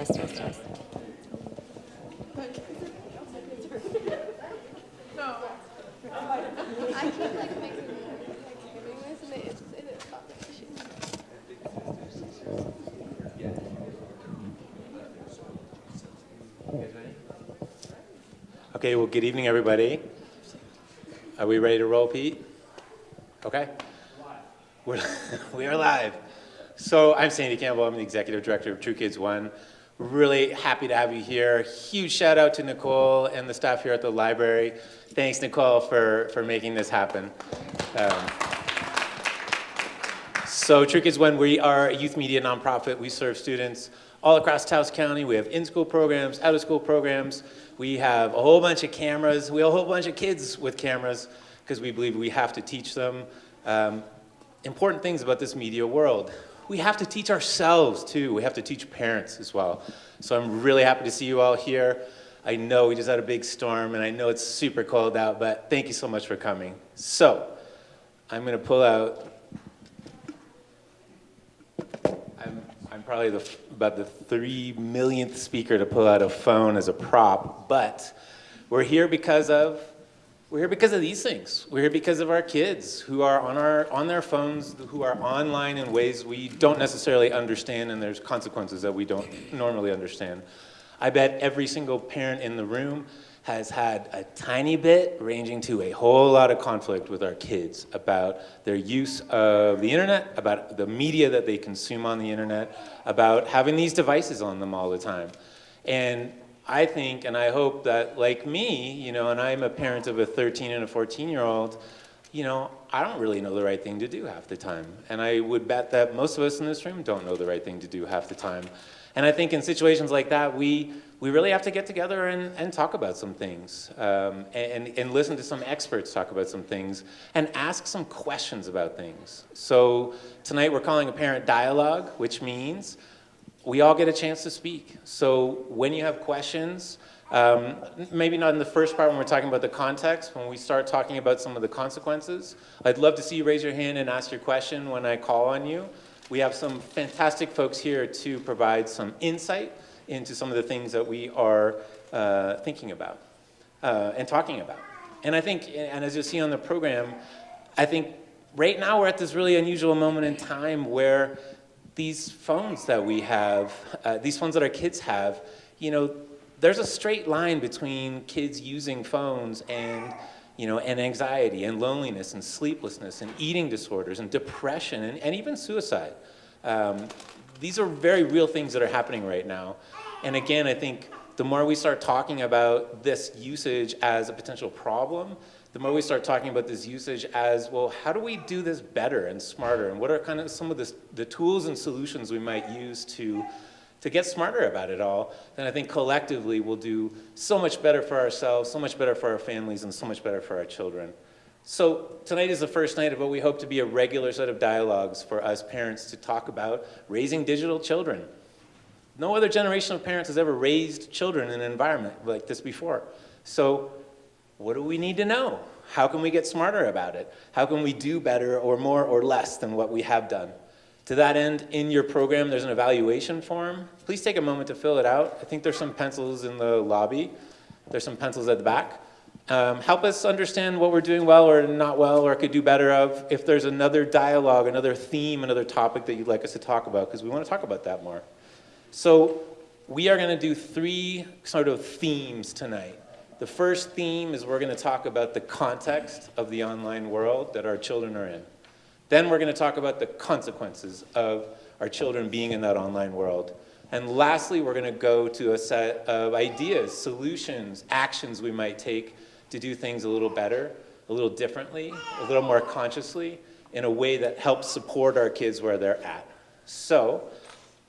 Test, test, test. Okay, well, good evening, everybody. Are we ready to roll, Pete? Okay. We are live. So I'm Sandy Campbell. I'm the executive director of True Kids One. Really happy to have you here. Huge shout out to Nicole and the staff here at the library. Thanks, Nicole, for making this happen. So True Kids One, we are a youth media nonprofit. We serve students all across Taos County. We have in-school programs, out-of-school programs. We have a whole bunch of cameras. We have a whole bunch of kids with cameras because we believe we have to teach them important things about this media world. We have to teach ourselves too. We have to teach parents as well. So I'm really happy to see you all here. I know we just had a big storm and I know it's super cold out, but thank you so much for coming. So I'm gonna pull out, I'm probably about the 3 millionth speaker to pull out a phone as a prop, but we're here because of these things. We're here because of our kids who are on their phones, who are online in ways we don't necessarily understand, and there's consequences that we don't normally understand. I bet every single parent in the room has had a tiny bit ranging to a whole lot of conflict with our kids about their use of the internet, about the media that they consume on the internet, about having these devices on them all the time. And I think, and I hope that, like me, and I'm a parent of a 13 and a 14-year-old, I don't really know the right thing to do half the time. And I would bet that most of us in this room don't know the right thing to do half the time. And I think in situations like that, we really have to get together and talk about some things, and listen to some experts talk about some things, and ask some questions about things. So tonight we're calling a parent dialogue, which means we all get a chance to speak. So when you have questions, maybe not in the first part when we're talking about the context, when we start talking about some of the consequences, I'd love to see you raise your hand and ask your question when I call on you. We have some fantastic folks here to provide some insight into some of the things that we are thinking about and talking about. And I think, and as you'll see on the program, I think right now we're at this really unusual moment in time where these phones that we have, these phones that our kids have, there's a straight line between kids using phones and anxiety and loneliness and sleeplessness and eating disorders and depression and even suicide. These are very real things that are happening right now. And again, I think the more we start talking about this usage as a potential problem, the more we start talking about this usage as, well, how do we do this better and smarter? And what are kind of some of the tools and solutions we might use to get smarter about it all? Then I think collectively we'll do so much better for ourselves, so much better for our families, and so much better for our children. So tonight is the first night of what we hope to be a regular set of dialogues for us parents to talk about raising digital children. No other generation of parents has ever raised children in an environment like this before. So what do we need to know? How can we get smarter about it? How can we do better or more or less than what we have done? To that end, in your program, there's an evaluation form. Please take a moment to fill it out. I think there's some pencils in the lobby. There's some pencils at the back. Help us understand what we're doing well or not well or could do better of. If there's another dialogue, another theme, another topic that you'd like us to talk about, because we want to talk about that more. So we are going to do 3 sort of themes tonight. The first theme is we're going to talk about the context of the online world that our children are in. Then we're going to talk about the consequences of our children being in that online world. And lastly, we're going to go to a set of ideas, solutions, actions we might take to do things a little better, a little differently, a little more consciously, in a way that helps support our kids where they're at. So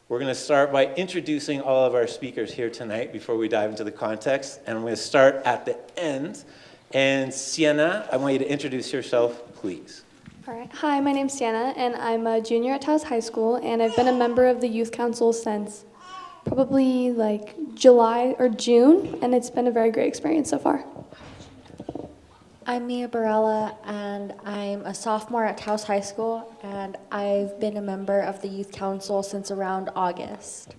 we're going to start by introducing all of our speakers here tonight before we dive into the context. And I'm going to start at the end. And Sienna, I want you to introduce yourself, please. All right. Hi, my name's Sienna, and I'm a junior at Taos High School, and I've been a member of the Youth Council since probably like July or June, and it's been a very great experience so far. I'm Mia Barella, and I'm a sophomore at Taos High School, and I've been a member of the Youth Council since around August.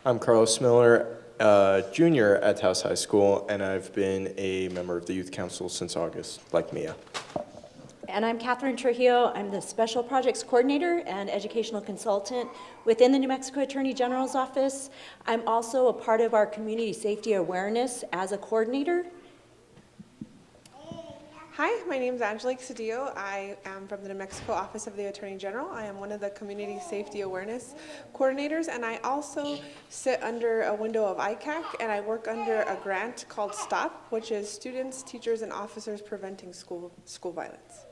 I'm Carlos Miller, junior at Taos High School, and I've been a member of the Youth Council since August, like Mia. And I'm Katherine Trujillo. I'm the Special Projects Coordinator and Educational Consultant within the New Mexico Attorney General's Office. I'm also a part of our Community Safety Awareness as a coordinator. Hi, my name is Angelique Sedillo. I am from the New Mexico Office of the Attorney General. I am one of the Community Safety Awareness Coordinators, and I also sit under a window of ICAC, and I work under a grant called STOP, which is Students, Teachers, and Officers Preventing School Violence.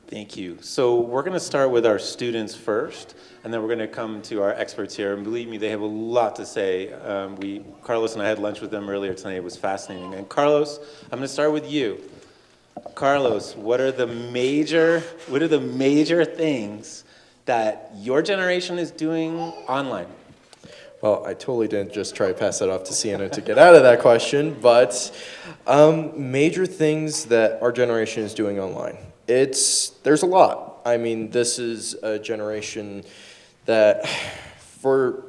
Thank you. So we're going to start with our students first, and then we're going to come to our experts here. And believe me, they have a lot to say. Carlos and I had lunch with them earlier tonight. It was fascinating. And Carlos, I'm going to start with you. Carlos, what are the major things that your generation is doing online? Well, I totally didn't just try to pass that off to Sienna to get out of that question, but major things that our generation is doing online. There's a lot. I mean, this is a generation that, for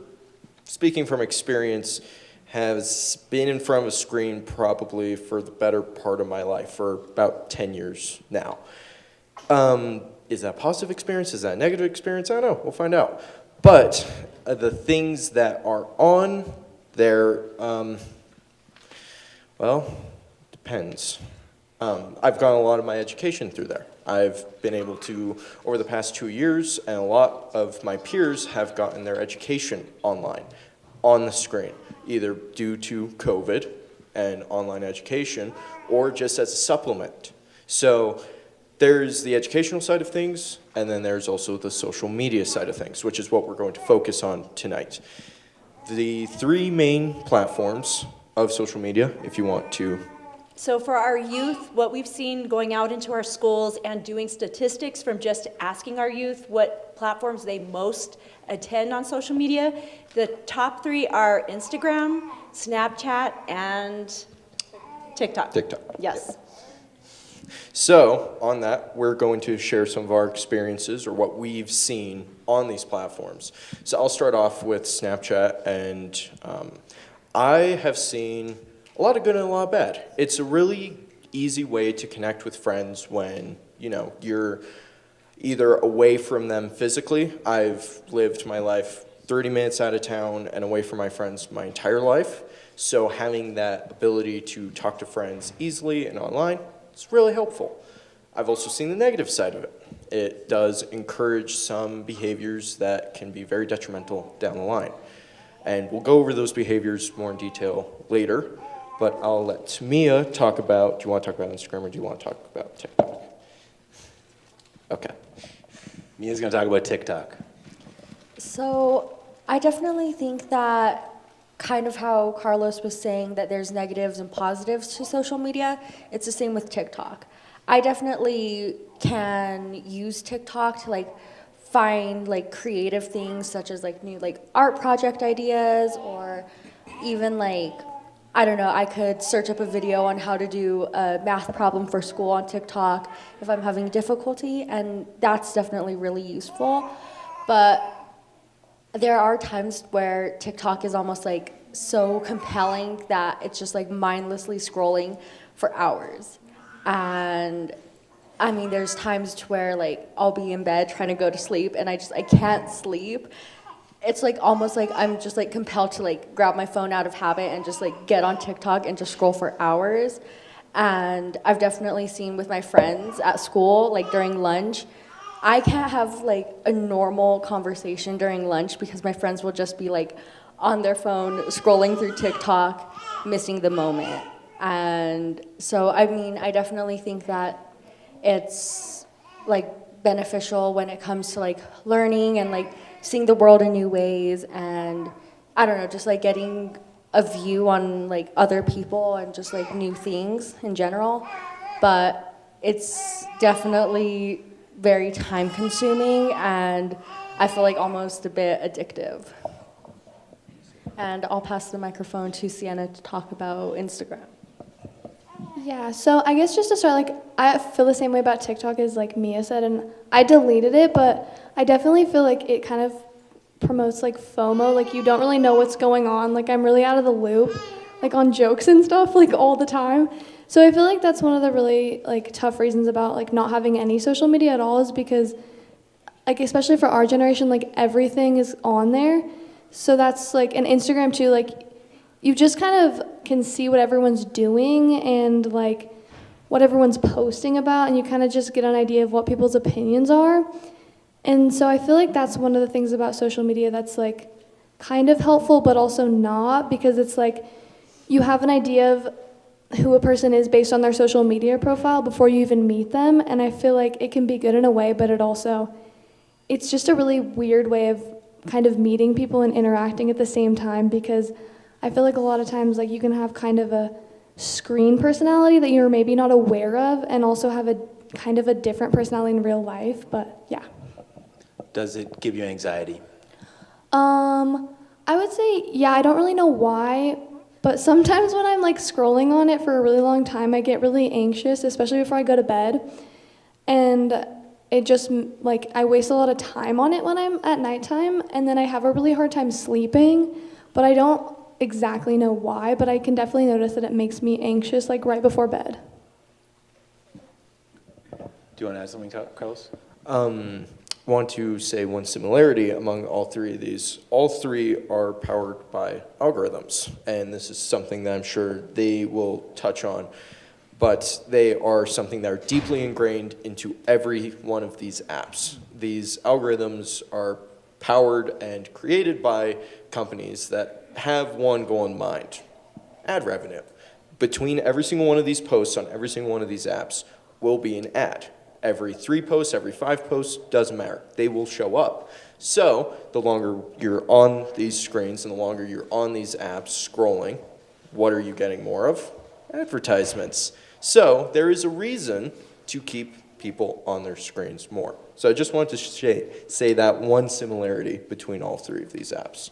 speaking from experience, has been in front of a screen probably for the better part of my life, for about 10 years now. Is that a positive experience? Is that a negative experience? I don't know. We'll find out. But the things that are on there, well, depends. I've gotten a lot of my education through there. I've been able to, over the past 2 years, and a lot of my peers have gotten their education online, on the screen, either due to COVID and online education, or just as a supplement. So there's the educational side of things, and then there's also the social media side of things, which is what we're going to focus on tonight. The three main platforms of social media, if you want to. So for our youth, what we've seen going out into our schools and doing statistics from just asking our youth what platforms they most attend on social media, the top three are Instagram, Snapchat, and TikTok. Yes. So on that, we're going to share some of our experiences or what we've seen on these platforms. So I'll start off with Snapchat, and I have seen a lot of good and a lot of bad. It's a really easy way to connect with friends when, you're either away from them physically. I've lived my life 30 minutes out of town and away from my friends my entire life. So having that ability to talk to friends easily and online, it's really helpful. I've also seen the negative side of it. It does encourage some behaviors that can be very detrimental down the line. And we'll go over those behaviors more in detail later. But I'll let Mia talk about, do you want to talk about Instagram or do you want to talk about TikTok? Okay. Mia's going to talk about TikTok. So I definitely think that kind of how Carlos was saying that there's negatives and positives to social media, it's the same with TikTok. I definitely can use TikTok to find creative things such as new art project ideas, or even I don't know, I could search up a video on how to do a math problem for school on TikTok if I'm having difficulty, and that's definitely really useful. But there are times where TikTok is almost so compelling that it's just mindlessly scrolling for hours. And I mean, there's times to where I'll be in bed trying to go to sleep and I can't sleep. It's almost I'm just compelled to grab my phone out of habit and just get on TikTok and just scroll for hours. And I've definitely seen with my friends at school, during lunch, I can't have a normal conversation during lunch because my friends will just be on their phone scrolling through TikTok, missing the moment. And so I mean, I definitely think that it's beneficial when it comes to learning and seeing the world in new ways, and I don't know, just getting a view on other people and just new things in general. But it's definitely very time consuming, and I feel almost a bit addictive. And I'll pass the microphone to Sienna to talk about Instagram. Yeah, so I guess just to start, I feel the same way about TikTok as Mia said, and I deleted it, but I definitely feel it kind of promotes like FOMO, like you don't really know what's going on. Like I'm really out of the loop, like on jokes and stuff, like all the time. So I feel like that's one of the really like tough reasons about like not having any social media at all is because like especially for our generation, like everything is on there. So that's like, and Instagram too, like you just kind of can see what everyone's doing and like what everyone's posting about, and you kind of just get an idea of what people's opinions are. And so I feel like that's one of the things about social media that's like kind of helpful, but also not, because it's like you have an idea of who a person is based on their social media profile before you even meet them. And I feel like it can be good in a way, but it's just a really weird way of kind of meeting people and interacting at the same time, because I feel like a lot of times like you can have kind of a screen personality that you're maybe not aware of and also have a kind of a different personality in real life, but yeah. Does it give you anxiety? I would say, yeah, I don't really know why, but sometimes when I'm like scrolling on it for a really long time, I get really anxious, especially before I go to bed. And it just, like, I waste a lot of time on it when I'm at nighttime, and then I have a really hard time sleeping, but I don't exactly know why, but I can definitely notice that it makes me anxious, like, right before bed. Do you want to add something, Carlos? Want to say one similarity among all three of these. All three are powered by algorithms, and this is something that I'm sure they will touch on, but they are something that are deeply ingrained into every one of these apps. These algorithms are powered and created by companies that have one goal in mind: ad revenue. Between every single one of these posts on every single one of these apps will be an ad. Every 3 posts, every 5 posts, doesn't matter. They will show up. So the longer you're on these screens and the longer you're on these apps scrolling, what are you getting more of? Advertisements. So there is a reason to keep people on their screens more. So I just wanted to say that one similarity between all three of these apps.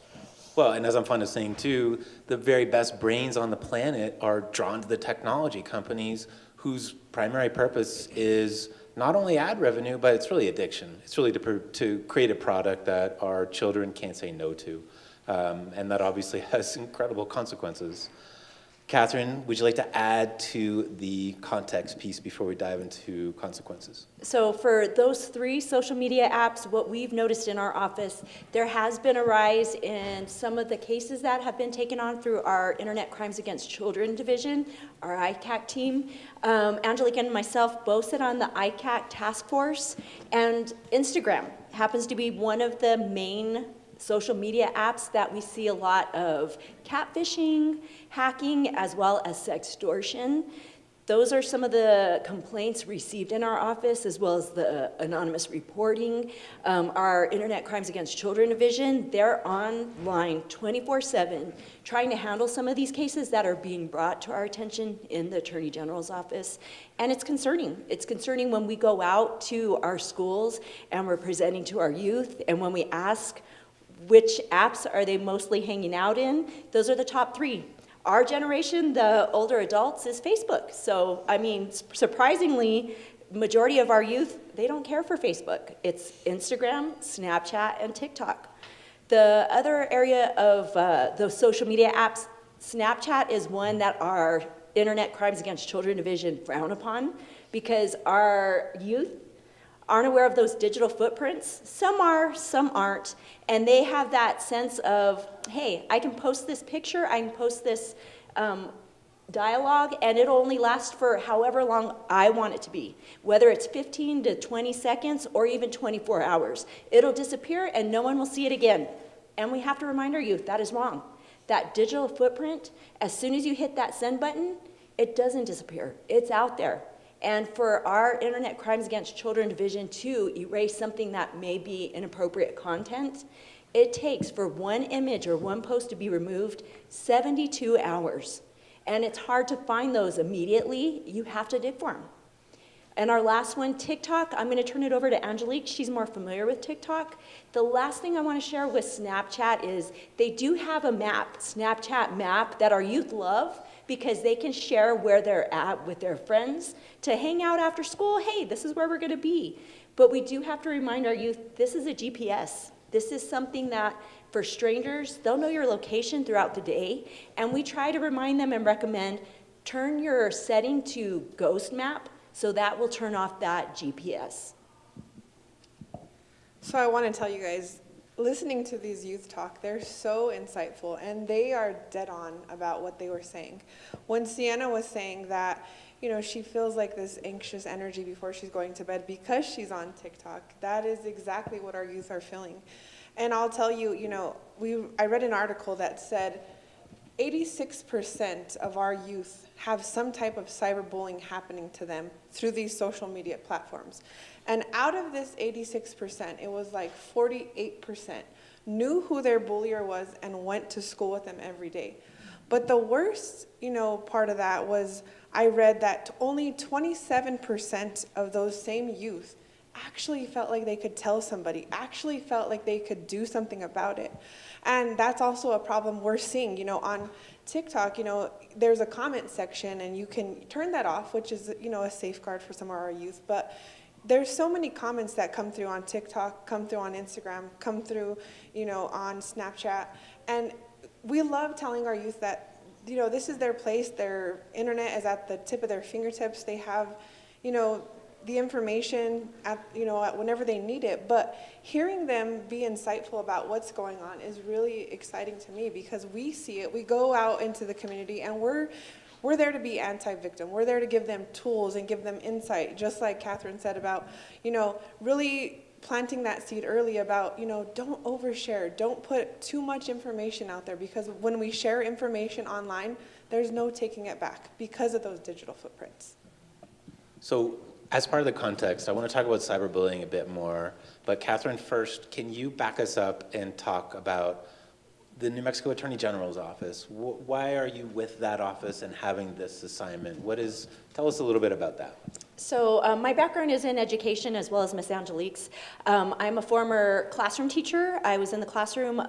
Well, and as I'm fond of saying too, the very best brains on the planet are drawn to the technology companies whose primary purpose is not only ad revenue, but it's really addiction. It's really to create a product that our children can't say no to. And that obviously has incredible consequences. Katherine, would you like to add to the context piece before we dive into consequences? So for those 3 social media apps, what we've noticed in our office, there has been a rise in some of the cases that have been taken on through our Internet Crimes Against Children division, our ICAC team. Angelique and myself both sit on the ICAC task force, and Instagram happens to be one of the main social media apps that we see a lot of catfishing, hacking, as well as sextortion. Those are some of the complaints received in our office, as well as the anonymous reporting. Our Internet Crimes Against Children division, they're online 24/7, trying to handle some of these cases that are being brought to our attention in the Attorney General's office. And it's concerning. It's concerning when we go out to our schools and we're presenting to our youth, and when we ask which apps are they mostly hanging out in, those are the top 3. Our generation, the older adults, is Facebook. So, I mean, surprisingly, majority of our youth, they don't care for Facebook. It's Instagram, Snapchat, and TikTok. The other area of the social media apps, Snapchat is one that our Internet Crimes Against Children division frown upon, because our youth aren't aware of those digital footprints. Some are, some aren't, and they have that sense of, hey, I can post this picture, I can post this dialogue, and it'll only last for however long I want it to be, whether it's 15 to 20 seconds or even 24 hours. It'll disappear and no one will see it again. And we have to remind our youth that is wrong. That digital footprint, as soon as you hit that send button, it doesn't disappear. It's out there. And for our Internet Crimes Against Children division to erase something that may be inappropriate content, it takes for one image or one post to be removed 72 hours. And it's hard to find those immediately. You have to dig for them. And our last one, TikTok, I'm going to turn it over to Angelique. She's more familiar with TikTok. The last thing I want to share with Snapchat is they do have a map, Snapchat map, that our youth love, because they can share where they're at with their friends to hang out after school. Hey, this is where we're going to be. But we do have to remind our youth, this is a GPS. This is something that, for strangers, they'll know your location throughout the day, and we try to remind them and recommend, turn your setting to ghost map, so that will turn off that GPS. So I want to tell you guys, listening to these youth talk, they're so insightful, and they are dead on about what they were saying. When Sienna was saying that, she feels like this anxious energy before she's going to bed because she's on TikTok, that is exactly what our youth are feeling. And I'll tell you, I read an article that said 86% of our youth have some type of cyberbullying happening to them through these social media platforms. And out of this 86%, it was like 48% knew who their bullier was and went to school with them every day. But the worst, part of that was I read that only 27% of those same youth actually felt like they could tell somebody, actually felt like they could do something about it. And that's also a problem we're seeing, on TikTok, there's a comment section and you can turn that off, which is, a safeguard for some of our youth. But there's so many comments that come through on TikTok, come through on Instagram, come through, on Snapchat. And we love telling our youth that, this is their place, their internet is at the tip of their fingertips. They have, the information at whenever they need it. But hearing them be insightful about what's going on is really exciting to me, because we see it. We go out into the community and we're there to be anti-victim. We're there to give them tools and give them insight, just like Katherine said about, really planting that seed early about, don't overshare. Don't put too much information out there, because when we share information online, there's no taking it back because of those digital footprints. So as part of the context, I want to talk about cyberbullying a bit more. But Katherine, first, can you back us up and talk about the New Mexico Attorney General's office? Why are you with that office and having this assignment? Tell us a little bit about that. So my background is in education, as well as Miss Angelique's. I'm a former classroom teacher. I was in the classroom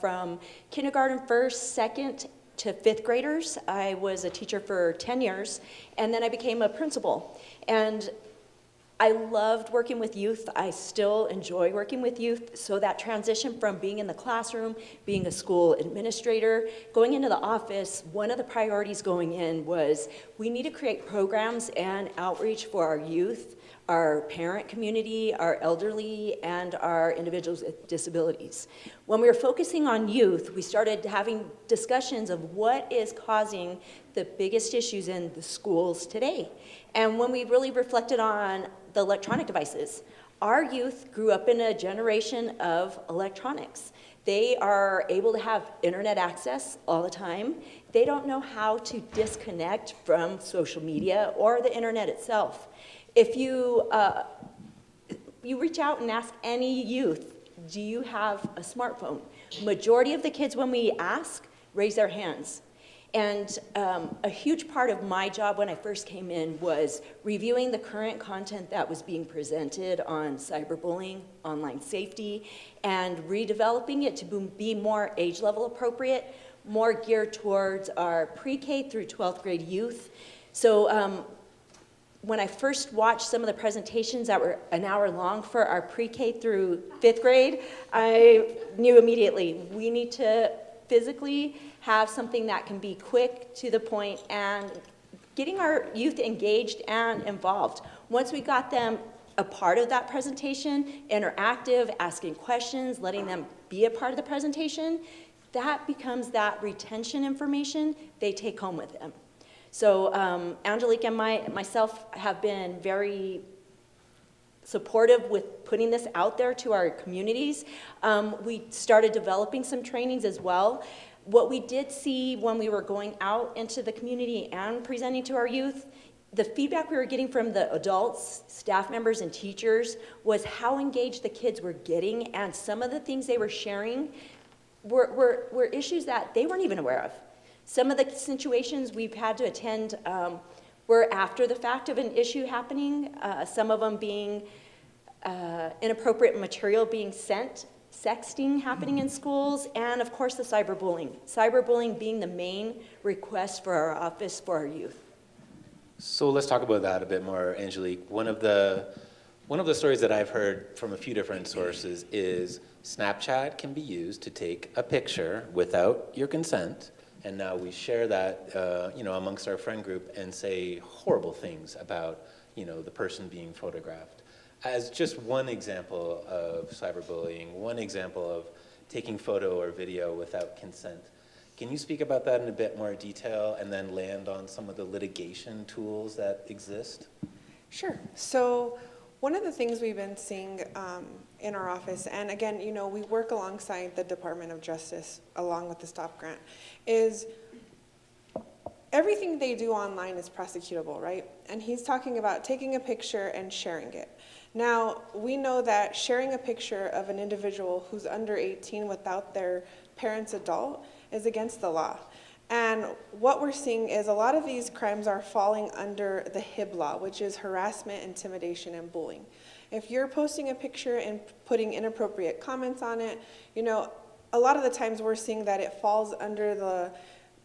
from kindergarten, first, second to fifth graders. I was a teacher for 10 years, and then I became a principal. And I loved working with youth. I still enjoy working with youth. So that transition from being in the classroom, being a school administrator, going into the office, one of the priorities going in was we need to create programs and outreach for our youth, our parent community, our elderly, and our individuals with disabilities. When we were focusing on youth, we started having discussions of what is causing the biggest issues in the schools today. And when we really reflected on the electronic devices, our youth grew up in a generation of electronics. They are able to have internet access all the time. They don't know how to disconnect from social media or the internet itself. If you reach out and ask any youth, do you have a smartphone? Majority of the kids, when we ask, raise their hands. And a huge part of my job when I first came in was reviewing the current content that was being presented on cyberbullying, online safety, and redeveloping it to be more age level appropriate, more geared towards our pre-K through 12th grade youth. So when I first watched some of the presentations that were an hour long for our pre-K through 5th grade, I knew immediately we need to physically have something that can be quick, to the point, and getting our youth engaged and involved. Once we got them a part of that presentation, interactive, asking questions, letting them be a part of the presentation, that becomes that retention information they take home with them. So Angelique and myself have been very supportive with putting this out there to our communities. We started developing some trainings as well. What we did see when we were going out into the community and presenting to our youth, the feedback we were getting from the adults, staff members, and teachers was how engaged the kids were getting, and some of the things they were sharing were issues that they weren't even aware of. Some of the situations we've had to attend were after the fact of an issue happening, some of them being inappropriate material being sent, sexting happening in schools, and of course the cyberbullying. Cyberbullying being the main request for our office for our youth. So let's talk about that a bit more, Angelique. One of the One of the stories that I've heard from a few different sources is Snapchat can be used to take a picture without your consent, and now we share that, amongst our friend group and say horrible things about, the person being photographed. As just one example of cyberbullying, one example of taking photo or video without consent. Can you speak about that in a bit more detail and then land on some of the litigation tools that exist? Sure. So one of the things we've been seeing in our office, and again, we work alongside the Department of Justice along with the STOP grant, is everything they do online is prosecutable, right? And he's talking about taking a picture and sharing it. Now, we know that sharing a picture of an individual who's under 18 without their parent's adult is against the law. And what we're seeing is a lot of these crimes are falling under the HIB law, which is harassment, intimidation, and bullying. If you're posting a picture and putting inappropriate comments on it, a lot of the times we're seeing that it falls under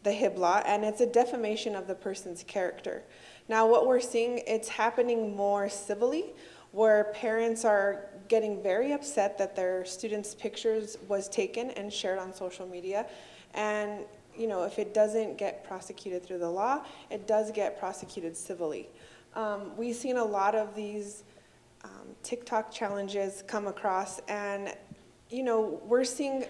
the HIB law, and it's a defamation of the person's character. Now, what we're seeing, it's happening more civilly, where parents are getting very upset that their students' pictures was taken and shared on social media. And, if it doesn't get prosecuted through the law, it does get prosecuted civilly. We've seen a lot of these TikTok challenges come across, and, we're seeing,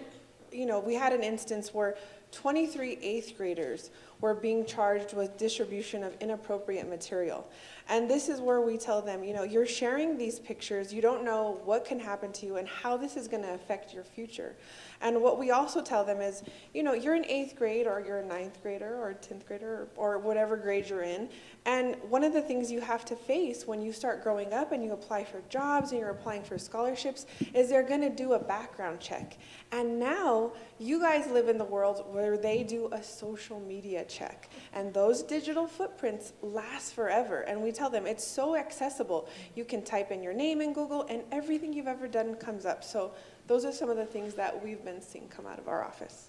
we had an instance where 23 eighth graders were being charged with distribution of inappropriate material. And this is where we tell them, you're sharing these pictures, you don't know what can happen to you and how this is going to affect your future. And what we also tell them is, you're in 8th grade, or you're a 9th grader or a 10th grader, or whatever grade you're in. And one of the things you have to face when you start growing up and you apply for jobs and you're applying for scholarships is they're going to do a background check. And now you guys live in the world where they do a social media check. And those digital footprints last forever. And we tell them it's so accessible. You can type in your name in Google and everything you've ever done comes up. So those are some of the things that we've been seeing come out of our office.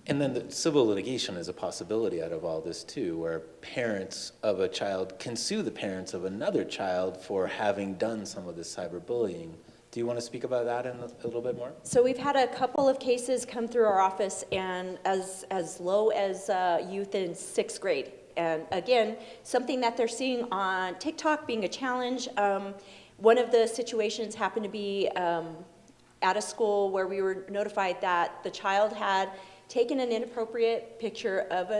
And then the civil litigation is a possibility out of all this too, where parents of a child can sue the parents of another child for having done some of this cyberbullying. Do you want to speak about that in a little bit more? So we've had a couple of cases come through our office, and as low as youth in 6th grade. And again, something that they're seeing on TikTok being a challenge. One of the situations happened to be at a school where we were notified that the child had taken an inappropriate picture of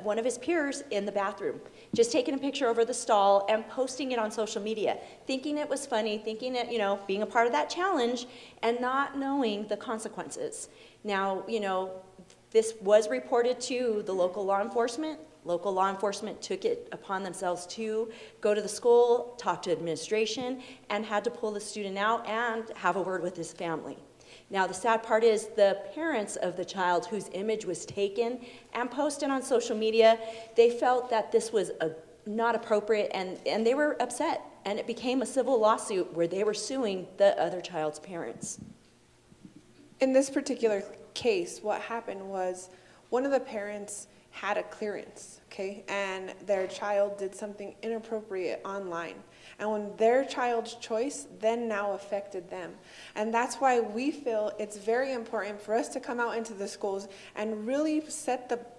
one of his peers in the bathroom, just taking a picture over the stall and posting it on social media, thinking it was funny, thinking it, being a part of that challenge, and not knowing the consequences. Now, this was reported to the local law enforcement. Local law enforcement took it upon themselves to go to the school, talk to administration, and had to pull the student out and have a word with his family. Now, the sad part is the parents of the child whose image was taken and posted on social media, they felt that this was not appropriate, and they were upset. And it became a civil lawsuit where they were suing the other child's parents. In this particular case, what happened was one of the parents had a clearance, okay, and their child did something inappropriate online. And when their child's choice then now affected them. And that's why we feel it's very important for us to come out into the schools and really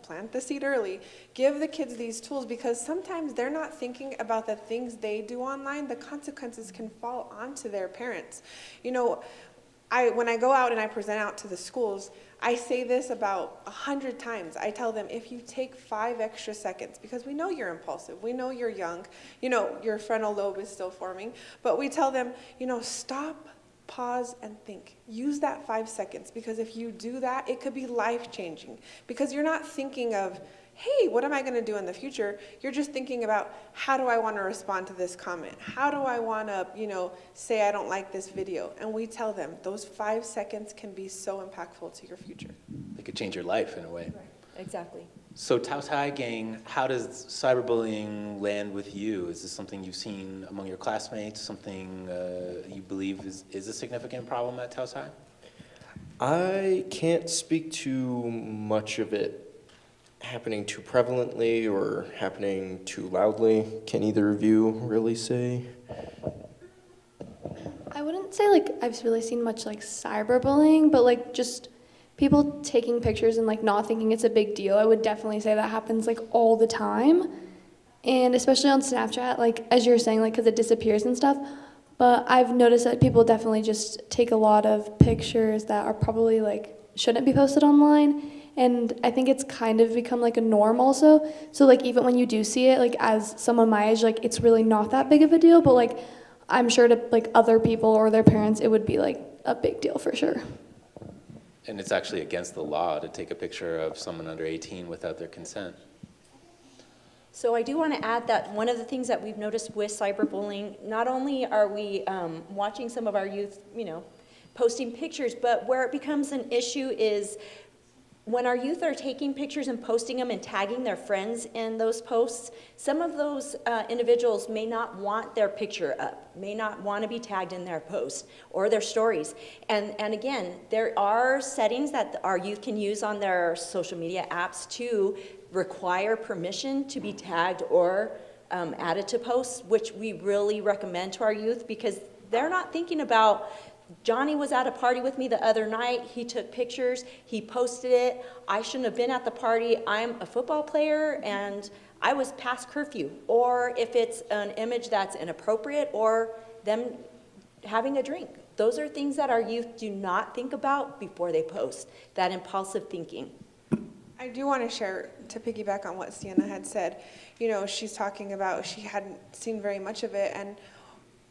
plant the seed early, give the kids these tools, because sometimes they're not thinking about the things they do online. The consequences can fall onto their parents. When I go out and I present out to the schools, I say this about 100 times. I tell them, if you take 5 extra seconds, because we know you're impulsive, we know you're young, your frontal lobe is still forming, but we tell them, stop, pause, and think. Use that 5 seconds, because if you do that, it could be life-changing, because you're not thinking of, hey, what am I going to do in the future? You're just thinking about, how do I want to respond to this comment? How do I want to, say I don't like this video? And we tell them those 5 seconds can be so impactful to your future. It could change your life in a way. Right. Exactly. So Taos High gang, how does cyberbullying land with you? Is this something you've seen among your classmates, something you believe is a significant problem at Taos High? I can't speak to much of it happening too prevalently or happening too loudly. Can either of you really say? say like I've really seen much like cyberbullying, but like just people taking pictures and like not thinking it's a big deal. I would definitely say that happens like all the time. And especially on Snapchat, like as you're saying, like because it disappears and stuff. But I've noticed that people definitely just take a lot of pictures that are probably like shouldn't be posted online. And I think it's kind of become like a norm also. So like even when you do see it, like as someone my age, like it's really not that big of a deal. But like I'm sure to like other people or their parents, it would be like a big deal for sure. And it's actually against the law to take a picture of someone under 18 without their consent. So I do want to add that one of the things that we've noticed with cyberbullying, not only are we watching some of our youth, posting pictures, but where it becomes an issue is when our youth are taking pictures and posting them and tagging their friends in those posts, some of those individuals may not want their picture up, may not want to be tagged in their post or their stories. And again, there are settings that our youth can use on their social media apps to require permission to be tagged or added to posts, which we really recommend to our youth because they're not thinking about Johnny was at a party with me the other night. He took pictures. He posted it. I shouldn't have been at the party. I'm a football player, and I was past curfew. Or if it's an image that's inappropriate or them having a drink. Those are things that our youth do not think about before they post, that impulsive thinking. I do want to share, to piggyback on what Sienna had said. She's talking about she hadn't seen very much of it, and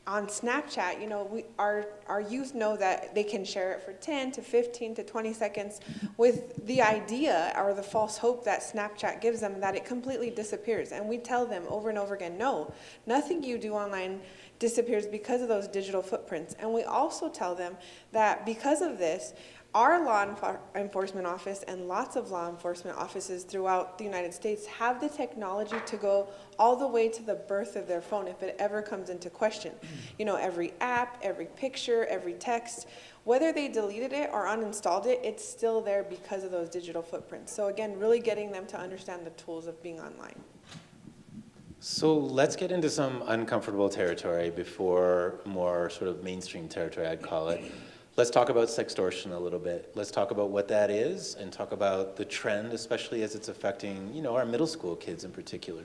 on Snapchat, our youth know that they can share it for 10 to 15 to 20 seconds with the idea or the false hope that Snapchat gives them that it completely disappears. And we tell them over and over again, no, nothing you do online disappears because of those digital footprints. And we also tell them that because of this, our law enforcement office and lots of law enforcement offices throughout the United States have the technology to go all the way to the birth of their phone if it ever comes into question. Every app, every picture, every text, whether they deleted it or uninstalled it, it's still there because of those digital footprints. So again, really getting them to understand the tools of being online. So let's get into some uncomfortable territory before more sort of mainstream territory, I'd call it. Let's talk about sextortion a little bit. Let's talk about what that is and talk about the trend, especially as it's affecting, our middle school kids in particular.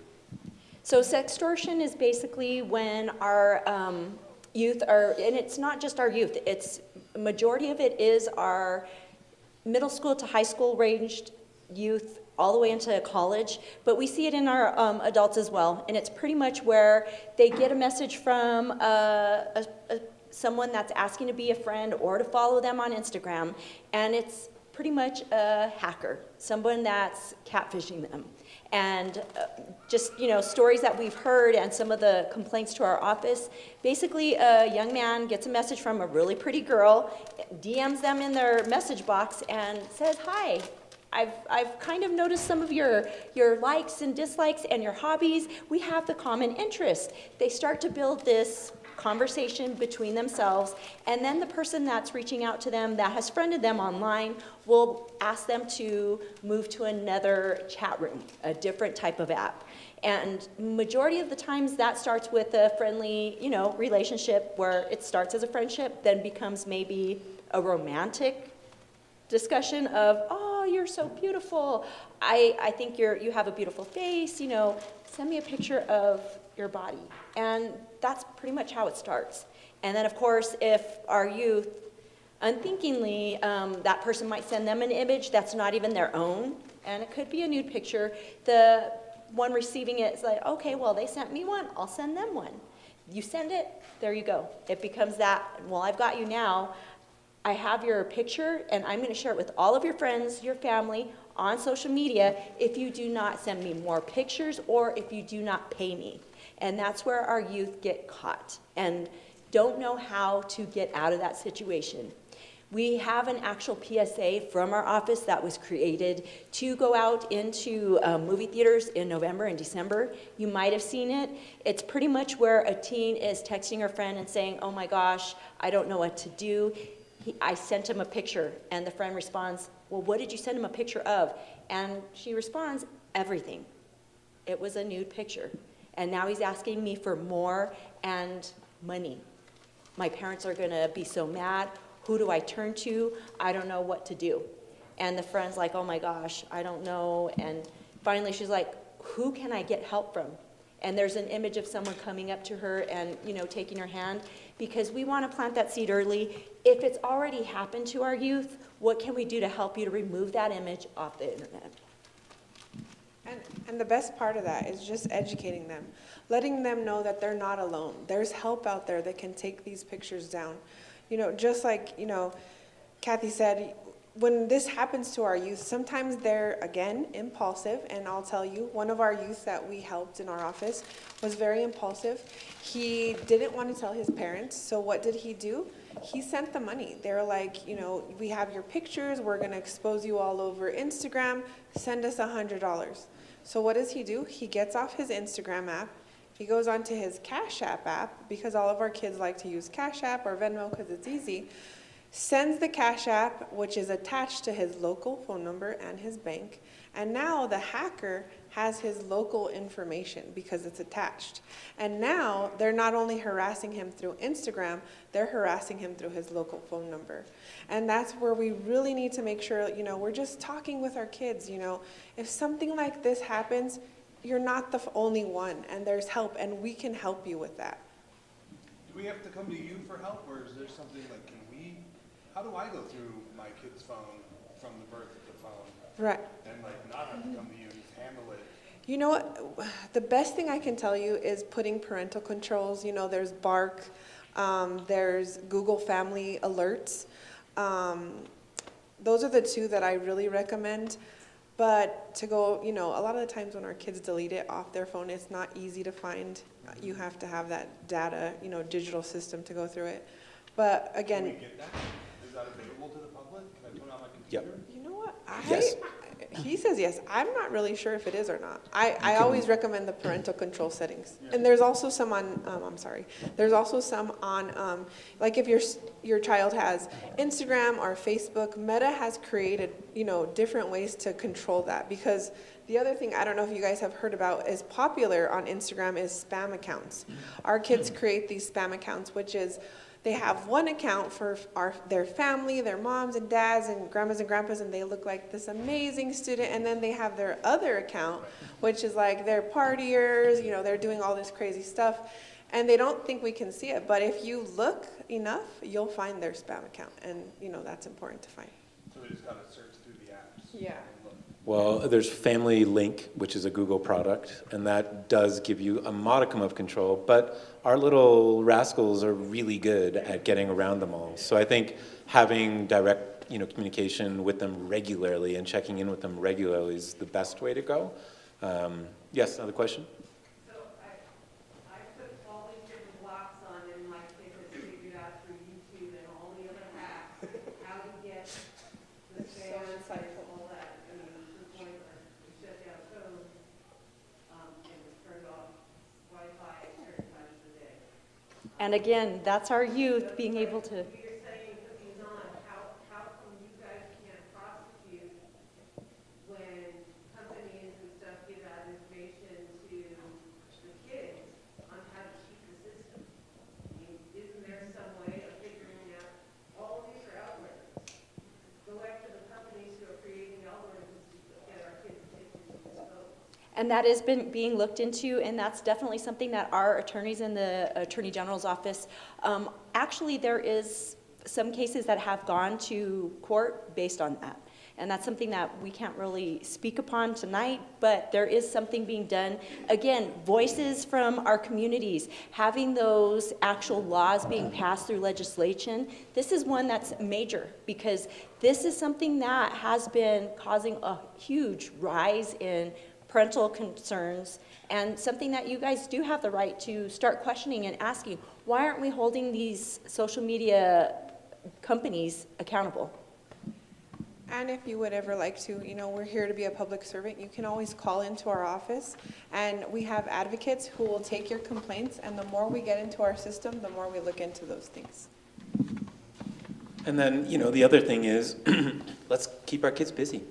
So sextortion is basically when our youth are, and it's not just our youth, it's a majority of it is our middle school to high school ranged youth all the way into college, but we see it in our adults as well. And it's pretty much where they get a message from someone that's asking to be a friend or to follow them on Instagram, and it's pretty much a hacker, someone that's catfishing them. And just, stories that we've heard and some of the complaints to our office, basically a young man gets a message from a really pretty girl, DMs them in their message box and says, hi, I've kind of noticed some of your likes and dislikes and your hobbies. We have the common interest. They start to build this conversation between themselves, and then the person that's reaching out to them that has friended them online will ask them to move to another chat room, a different type of app. And majority of the times that starts with a friendly, relationship where it starts as a friendship, then becomes maybe a romantic discussion of, oh, you're so beautiful. I think you have a beautiful face, send me a picture of your body. And that's pretty much how it starts. And then, of course, if our youth, unthinkingly, that person might send them an image that's not even their own, and it could be a nude picture. The one receiving it is like, okay, well, they sent me one, I'll send them one. You send it, there you go. It becomes that, well, I've got you now. I have your picture, and I'm going to share it with all of your friends, your family, on social media if you do not send me more pictures or if you do not pay me. And that's where our youth get caught and don't know how to get out of that situation. We have an actual PSA from our office that was created to go out into movie theaters in November and December. You might have seen it. It's pretty much where a teen is texting her friend and saying, oh my gosh, I don't know what to do. I sent him a picture, and the friend responds, well, what did you send him a picture of? And she responds, everything. It was a nude picture. And now he's asking me for more and money. My parents are gonna be so mad. Who do I turn to? I don't know what to do. And the friend's like, oh my gosh, I don't know. And finally she's like, who can I get help from? And there's an image of someone coming up to her and, taking her hand, because we want to plant that seed early. If it's already happened to our youth, what can we do to help you to remove that image off the internet? And the best part of that is just educating them, letting them know that they're not alone. There's help out there that can take these pictures down. Just like, Kathy said, when this happens to our youth, sometimes they're, again, impulsive. And I'll tell you, one of our youth that we helped in our office was very impulsive. He didn't want to tell his parents, so what did he do? He sent the money. They're like, we have your pictures, we're going to expose you all over Instagram, send us $100. So what does he do? He gets off his Instagram app, he goes onto his Cash App, because all of our kids like to use Cash App or Venmo because it's easy, sends the Cash App, which is attached to his local phone number and his bank, and now the hacker has his local information because it's attached. And now they're not only harassing him through Instagram, they're harassing him through his local phone number. And that's where we really need to make sure, we're just talking with our kids, if something like this happens, you're not the only one, and there's help, and we can help you with that. Do we have to come to you for help, or is there something like, how do I go through my kid's phone from the birth of the phone? Right. And not have to come to you and just handle it? You know what? The best thing I can tell you is putting parental controls. There's Bark, there's Google Family Alerts. Those are the two that I really recommend. But to go, a lot of the times when our kids delete it off their phone, it's not easy to find. You have to have that data, digital system to go through it. But again, Can we get that? Is that available to the public? Can I put it on my computer? Yep. you know what? Yes. He says yes. I'm not really sure if it is or not. I always recommend the parental control settings. And there's also some on, there's also some on, like if your child has Instagram or Facebook, Meta has created, different ways to control that. Because the other thing, I don't know if you guys have heard about, is popular on Instagram is spam accounts. Our kids create these spam accounts, which is, they have one account for their family, their moms and dads and grandmas and grandpas, and they look like this amazing student. And then they have their other account, which is like they're partiers, they're doing all this crazy stuff. And they don't think we can see it. But if you look enough, you'll find their spam account. And, that's important to find. So we just gotta search through the apps. Yeah. And look. Well, there's Family Link, which is a Google product, and that does give you a modicum of control, but our little rascals are really good at getting around them all. So I think having direct, communication with them regularly and checking in with them regularly is the best way to go. Yes, another question? So I put all these different blocks on, and my kid has figured out through YouTube and all the other apps how to get the spam and all that. I mean, to the point where we shut down phones and we turned off Wi-Fi at certain times of the day. And again, that's our youth being able to. You're saying put these on. How come you guys can't prosecute when companies and stuff give out information to the kids on how to cheat the system? I mean, isn't there some way of figuring out all of these are algorithms? Go after the companies who are creating algorithms to get our kids addicted to this phone. And that has been being looked into, and that's definitely something that our attorneys in the Attorney General's office, actually there is some cases that have gone to court based on that. And that's something that we can't really speak upon tonight, but there is something being done. Again, voices from our communities, having those actual laws being passed through legislation. This is one that's major because this is something that has been causing a huge rise in parental concerns, and something that you guys do have the right to start questioning and asking, why aren't we holding these social media companies accountable? And if you would ever like to, we're here to be a public servant. You can always call into our office, and we have advocates who will take your complaints, and the more we get into our system, the more we look into those things. And then, the other thing is, let's keep our kids busy.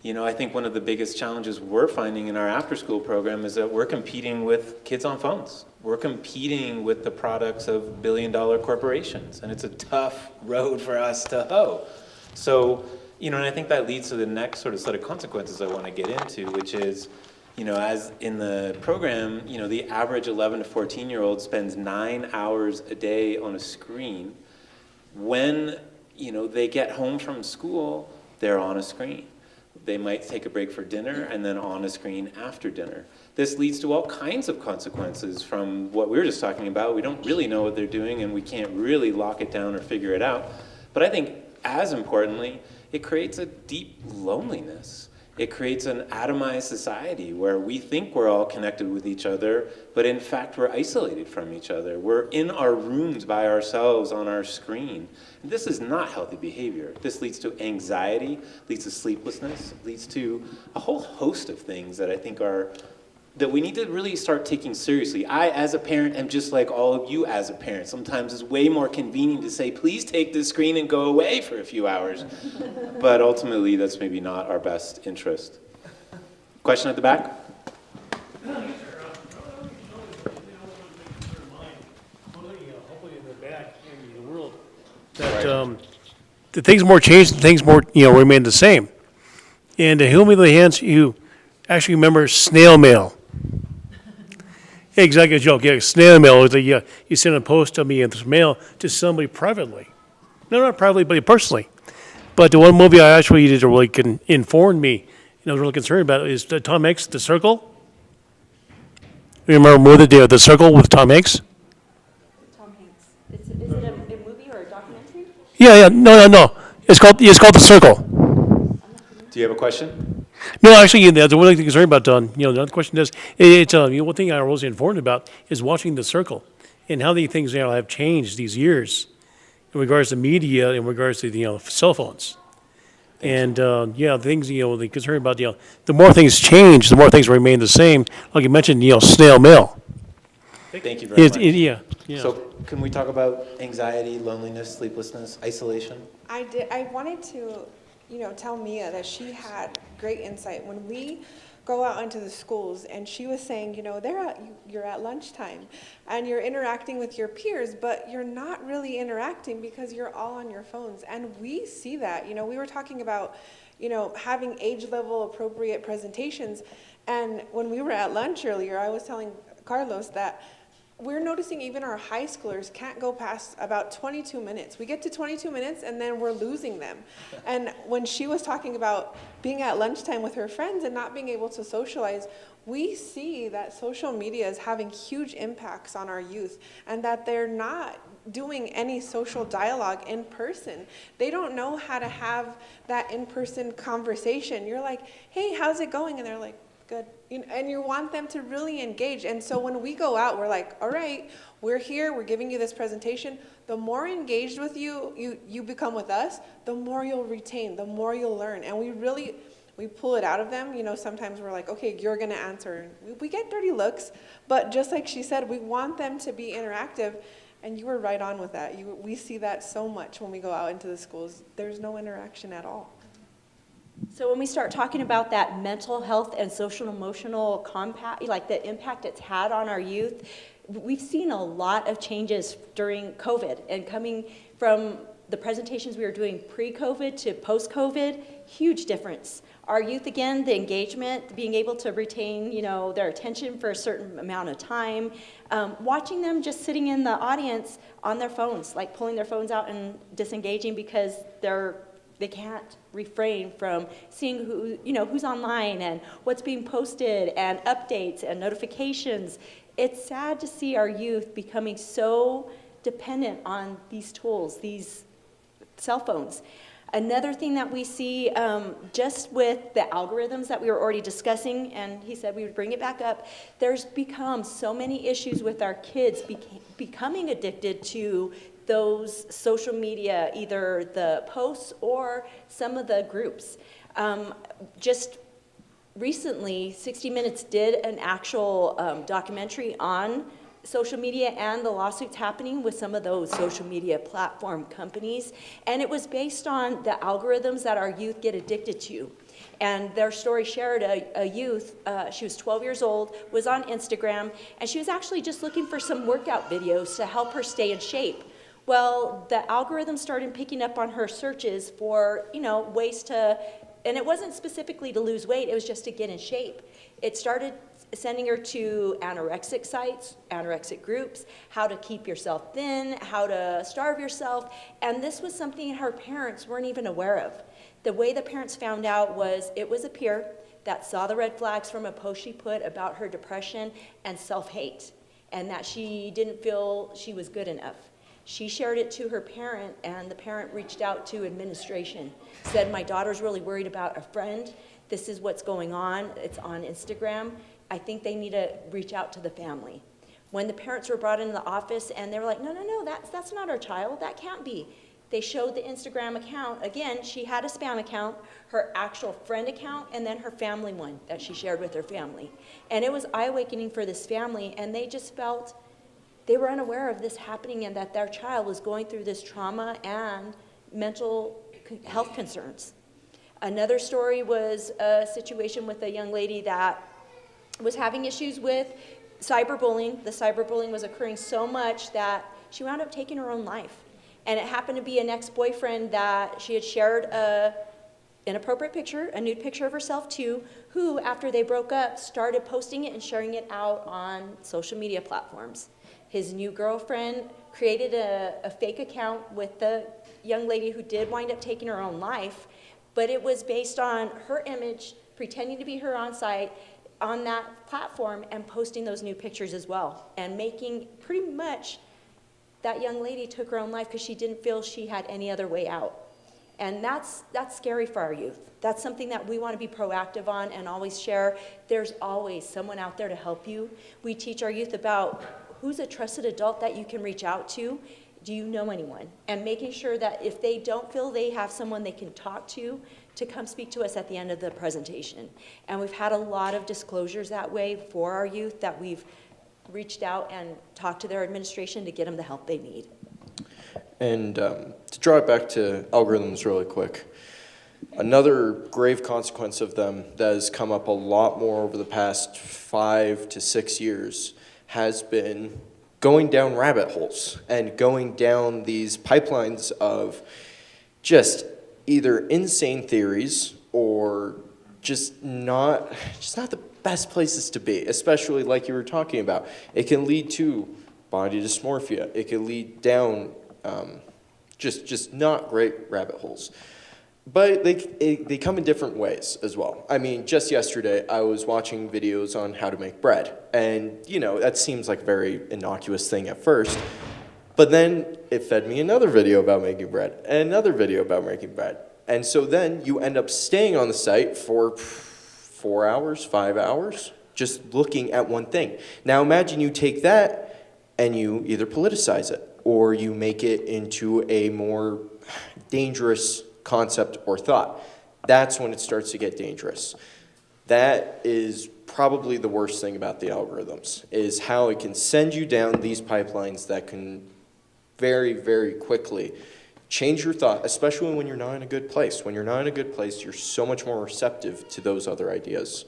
I think one of the biggest challenges we're finding in our after-school program is that we're competing with kids on phones. We're competing with the products of billion-dollar corporations, and it's a tough road for us to hoe. So, and I think that leads to the next sort of set of consequences I want to get into, which is, as in the program, the average 11 to 14-year-old spends 9 hours a day on a screen. When, they get home from school, they're on a screen. They might take a break for dinner and then on a screen after dinner. This leads to all kinds of consequences from what we were just talking about. We don't really know what they're doing and we can't really lock it down or figure it out. But I think, as importantly, it creates a deep loneliness. It creates an atomized society where we think we're all connected with each other, but in fact we're isolated from each other. We're in our rooms by ourselves on our screen. And this is not healthy behavior. This leads to anxiety, leads to sleeplessness, leads to a whole host of things that I think that we need to really start taking seriously. I, as a parent, am just like all of you as a parent. Sometimes it's way more convenient to say, please take this screen and go away for a few hours. But ultimately, that's maybe not our best interest. Question at the back? Hopefully in the back in the world, that the things more changed, and things more remain the same. And to whom of the hands you actually remember snail mail? Exactly, a joke. Yeah, snail mail is you send a post to me in this mail to somebody privately. No, not privately, but personally. But the one movie I actually did really informed me, I was really concerned about is Tom Hanks, The Circle. You remember more the Circle with Tom Hanks? Tom Hanks. Is it a movie or a documentary? Yeah, no. It's called The Circle. Do you have a question? No, actually, that's one thing concerned about. The other question is, it's one thing I was informed about is watching The Circle and how these things have changed these years in regards to media, in regards to cell phones, and things the concern about the more things change, the more things remain the same. Like you mentioned, snail mail. Thank you very much. Yeah. So can we talk about anxiety, loneliness, sleeplessness, isolation? I wanted to, tell Mia that she had great insight when we go out into the schools, and she was saying, you're at lunchtime and you're interacting with your peers, but you're not really interacting because you're all on your phones. And we see that. We were talking about, having age level appropriate presentations. And when we were at lunch earlier, I was telling Carlos that we're noticing even our high schoolers can't go past about 22 minutes. We get to 22 minutes and then we're losing them. And when she was talking about being at lunchtime with her friends and not being able to socialize, we see that social media is having huge impacts on our youth and that they're not doing any social dialogue in person. They don't know how to have that in-person conversation. You're like, hey, how's it going? And they're like, good. And you want them to really engage. And so when we go out, we're like, all right, we're here, we're giving you this presentation. The more engaged with you become with us, the more you'll retain, the more you'll learn. And we pull it out of them. Sometimes we're like, okay, you're going to answer. We get dirty looks, but just like she said, we want them to be interactive. And you were right on with that. We see that so much when we go out into the schools. There's no interaction at all. So when we start talking about that mental health and social and emotional compact, like the impact it's had on our youth, we've seen a lot of changes during COVID, and coming from the presentations we were doing pre-COVID to post-COVID, huge difference. Our youth, again, the engagement, being able to retain, their attention for a certain amount of time, watching them just sitting in the audience on their phones, like pulling their phones out and disengaging because they can't refrain from seeing who's online and what's being posted and updates and notifications. It's sad to see our youth becoming so dependent on these tools, these cell phones. Another thing that we see, just with the algorithms that we were already discussing, and he said we would bring it back up, there's become so many issues with our kids becoming addicted to those social media, either the posts or some of the groups. Just recently, 60 Minutes did an actual documentary on social media and the lawsuits happening with some of those social media platform companies. And it was based on the algorithms that our youth get addicted to. And their story shared a youth, she was 12 years old, was on Instagram, and she was actually just looking for some workout videos to help her stay in shape. Well, the algorithm started picking up on her searches for, ways to, and it wasn't specifically to lose weight, it was just to get in shape. It started sending her to anorexic sites, anorexic groups, how to keep yourself thin, how to starve yourself, and this was something her parents weren't even aware of. The way the parents found out was it was a peer that saw the red flags from a post she put about her depression and self-hate, and that she didn't feel she was good enough. She shared it to her parent, and the parent reached out to administration, said, my daughter's really worried about a friend. This is what's going on. It's on Instagram. I think they need to reach out to the family. When the parents were brought into the office, and they were like, no, that's not our child. That can't be. They showed the Instagram account. Again, she had a spam account, her actual friend account, and then her family one that she shared with her family. And it was eye-awakening for this family, and they just felt they were unaware of this happening and that their child was going through this trauma and mental health concerns. Another story was a situation with a young lady that was having issues with cyberbullying. The cyberbullying was occurring so much that she wound up taking her own life. And it happened to be an ex-boyfriend that she had shared an inappropriate picture, a nude picture of herself to, who, after they broke up, started posting it and sharing it out on social media platforms. His new girlfriend created a fake account with the young lady who did wind up taking her own life, but it was based on her image, pretending to be her on site, on that platform, and posting those new pictures as well, and making pretty much that young lady took her own life because she didn't feel she had any other way out. And that's scary for our youth. That's something that we want to be proactive on and always share. There's always someone out there to help you. We teach our youth about who's a trusted adult that you can reach out to. Do you know anyone? And making sure that if they don't feel they have someone they can talk to come speak to us at the end of the presentation. And we've had a lot of disclosures that way for our youth that we've reached out and talked to their administration to get them the help they need. And to draw it back to algorithms really quick, another grave consequence of them that has come up a lot more over the past 5 to 6 years has been going down rabbit holes and going down these pipelines of just either insane theories or just not the best places to be, especially like you were talking about. It can lead to body dysmorphia. It can lead down just not great rabbit holes. But they come in different ways as well. I mean, just yesterday, I was watching videos on how to make bread. And, that seems like a very innocuous thing at first. But then it fed me another video about making bread, and another video about making bread. And so then you end up staying on the site for 4 hours, 5 hours, just looking at one thing. Now imagine you take that and you either politicize it, or you make it into a more dangerous concept or thought. That's when it starts to get dangerous. That is probably the worst thing about the algorithms, is how it can send you down these pipelines that can very, very quickly change your thought, especially when you're not in a good place. When you're not in a good place, you're so much more receptive to those other ideas.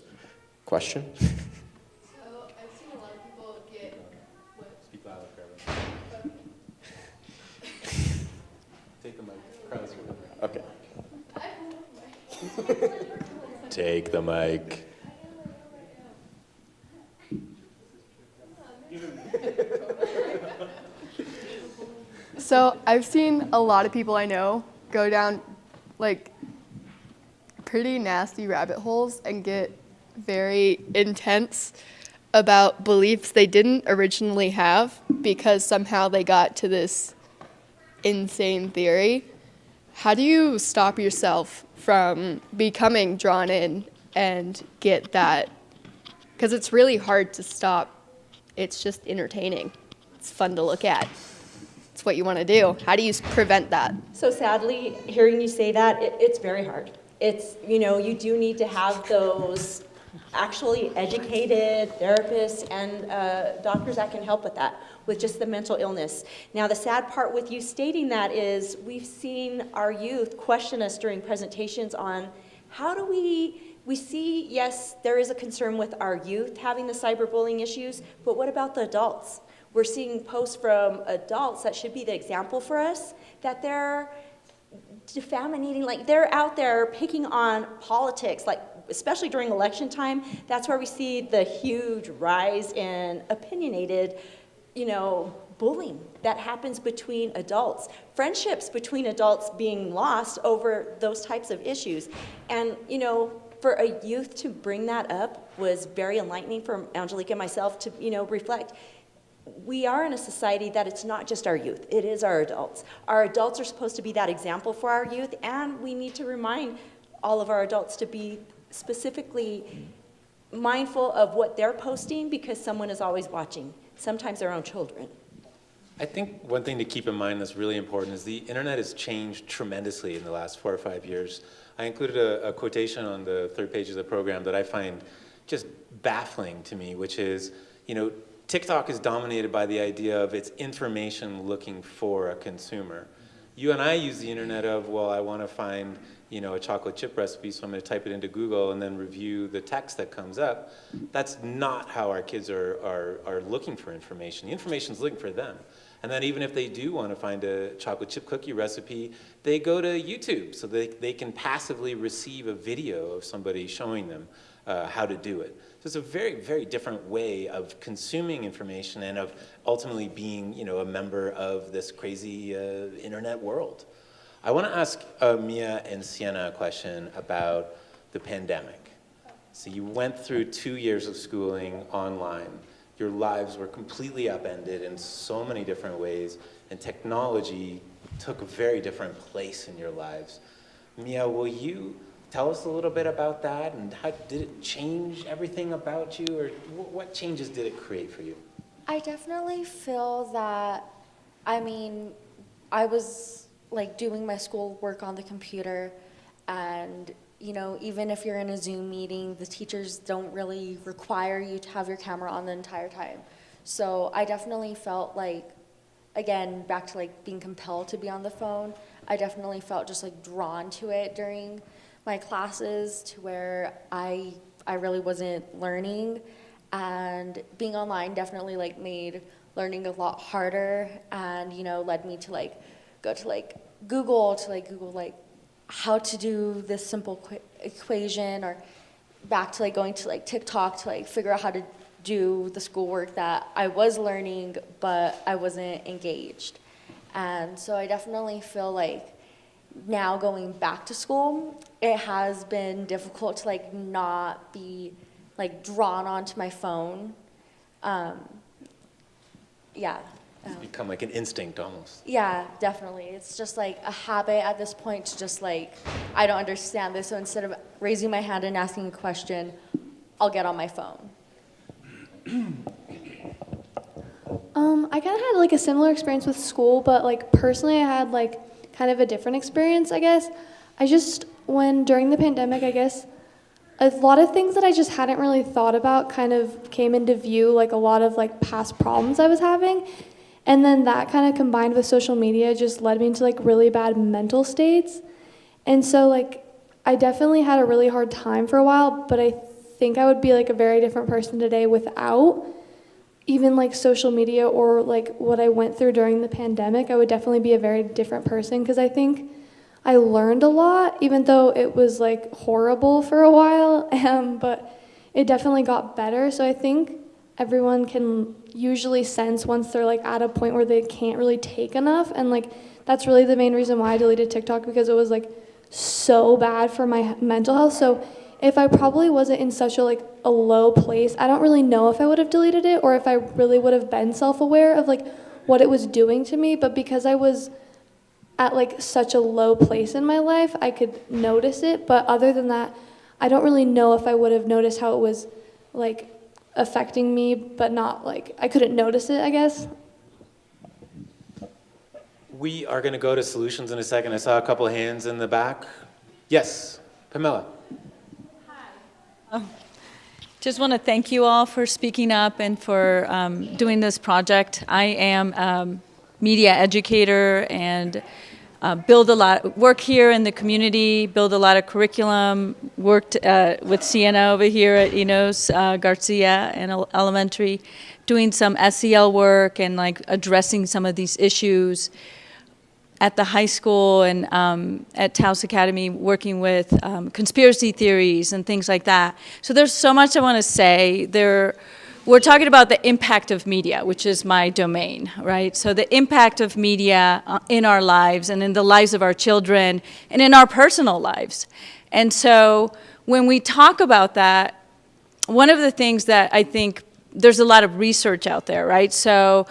Question? So I've seen a lot of people get Speak louder, Katherine. Take the mic. Carlos, Okay. take the mic. So I've seen a lot of people I know go down pretty nasty rabbit holes and get very intense about beliefs they didn't originally have because somehow they got to this insane theory. How do you stop yourself from becoming drawn in and get that? Because it's really hard to stop. It's just entertaining. It's fun to look at. It's what you want to do. How do you prevent that? So sadly, hearing you say that, it's very hard. It's, you do need to have those actually educated therapists and doctors that can help with that, with just the mental illness. Now, the sad part with you stating that is we've seen our youth question us during presentations on how do we see, yes, there is a concern with our youth having the cyberbullying issues, but what about the adults? We're seeing posts from adults that should be the example for us, that they're defaming, like they're out there picking on politics, like especially during election time. That's where we see the huge rise in opinionated, bullying that happens between adults, friendships between adults being lost over those types of issues. And, for a youth to bring that up was very enlightening for Angelique and myself to, reflect. We are in a society that it's not just our youth, it is our adults. Our adults are supposed to be that example for our youth, and we need to remind all of our adults to be specifically mindful of what they're posting, because someone is always watching, sometimes their own children. I think one thing to keep in mind that's really important is the internet has changed tremendously in the last 4 or 5 years. I included a quotation on the third page of the program that I find just baffling to me, which is, TikTok is dominated by the idea of it's information looking for a consumer. You and I use the internet of, well, I want to find, a chocolate chip recipe, so I'm going to type it into Google and then review the text that comes up. That's not how our kids are looking for information. The information's looking for them. And then even if they do want to find a chocolate chip cookie recipe, they go to YouTube so they can passively receive a video of somebody showing them how to do it. So it's a very, very different way of consuming information and of ultimately being, a member of this crazy internet world. I want to ask Mia and Sienna a question about the pandemic. So you went through 2 years of schooling online. Your lives were completely upended in so many different ways, and technology took a very different place in your lives. Mia, will you tell us a little bit about that, and how did it change everything about you, or what changes did it create for you? I definitely feel that, I was doing my schoolwork on the computer, and even if you're in a Zoom meeting, the teachers don't really require you to have your camera on the entire time. So I definitely felt again, back to being compelled to be on the phone, I definitely felt just drawn to it during my classes, to where I really wasn't learning, and being online definitely made learning a lot harder, and led me to go to Google to Google how to do this simple equation, or back to going to TikTok to figure out how to do the schoolwork that I was learning, but I wasn't engaged. And so I definitely feel now going back to school, it has been difficult to not be drawn onto my phone. Yeah. It's become an instinct almost. Yeah, definitely. It's just a habit at this point to just I don't understand this, so instead of raising my hand and asking a question, I'll get on my phone. I kind of had a similar experience with school, but personally I had kind of a different experience, I guess. When during the pandemic, I guess, a lot of things that I just hadn't really thought about kind of came into view, a lot of past problems I was having. And then that kind of combined with social media just led me into really bad mental states. And so I definitely had a really hard time for a while, but I think I would be a very different person today without even social media or what I went through during the pandemic. I would definitely be a very different person, because I think I learned a lot, even though it was horrible for a while, but it definitely got better. So I think everyone can usually sense once they're at a point where they can't really take enough, and that's really the main reason why I deleted TikTok, because it was so bad for my mental health. So if I probably wasn't in such a low place, I don't really know if I would have deleted it, or if I really would have been self-aware of what it was doing to me. But because I was at such a low place in my life, I could notice it. But other than that, I don't really know if I would have noticed how it was affecting me, but not I couldn't notice it, I guess. We are going to go to solutions in a second. I saw a couple of hands in the back. Yes, Pamela. Just want to thank you all for speaking up and for doing this project. I am a media educator, and work here in the community, build a lot of curriculum, worked with Sienna over here at Enos Garcia and Elementary, doing some SEL work and like addressing some of these issues at the high school and at Taos Academy, working with conspiracy theories and things like that. So there's so much I want to say. We're talking about the impact of media, which is my domain, right? So the impact of media in our lives and in the lives of our children and in our personal lives. And so when we talk about that, one of the things that I think there's a lot of research out there, right? So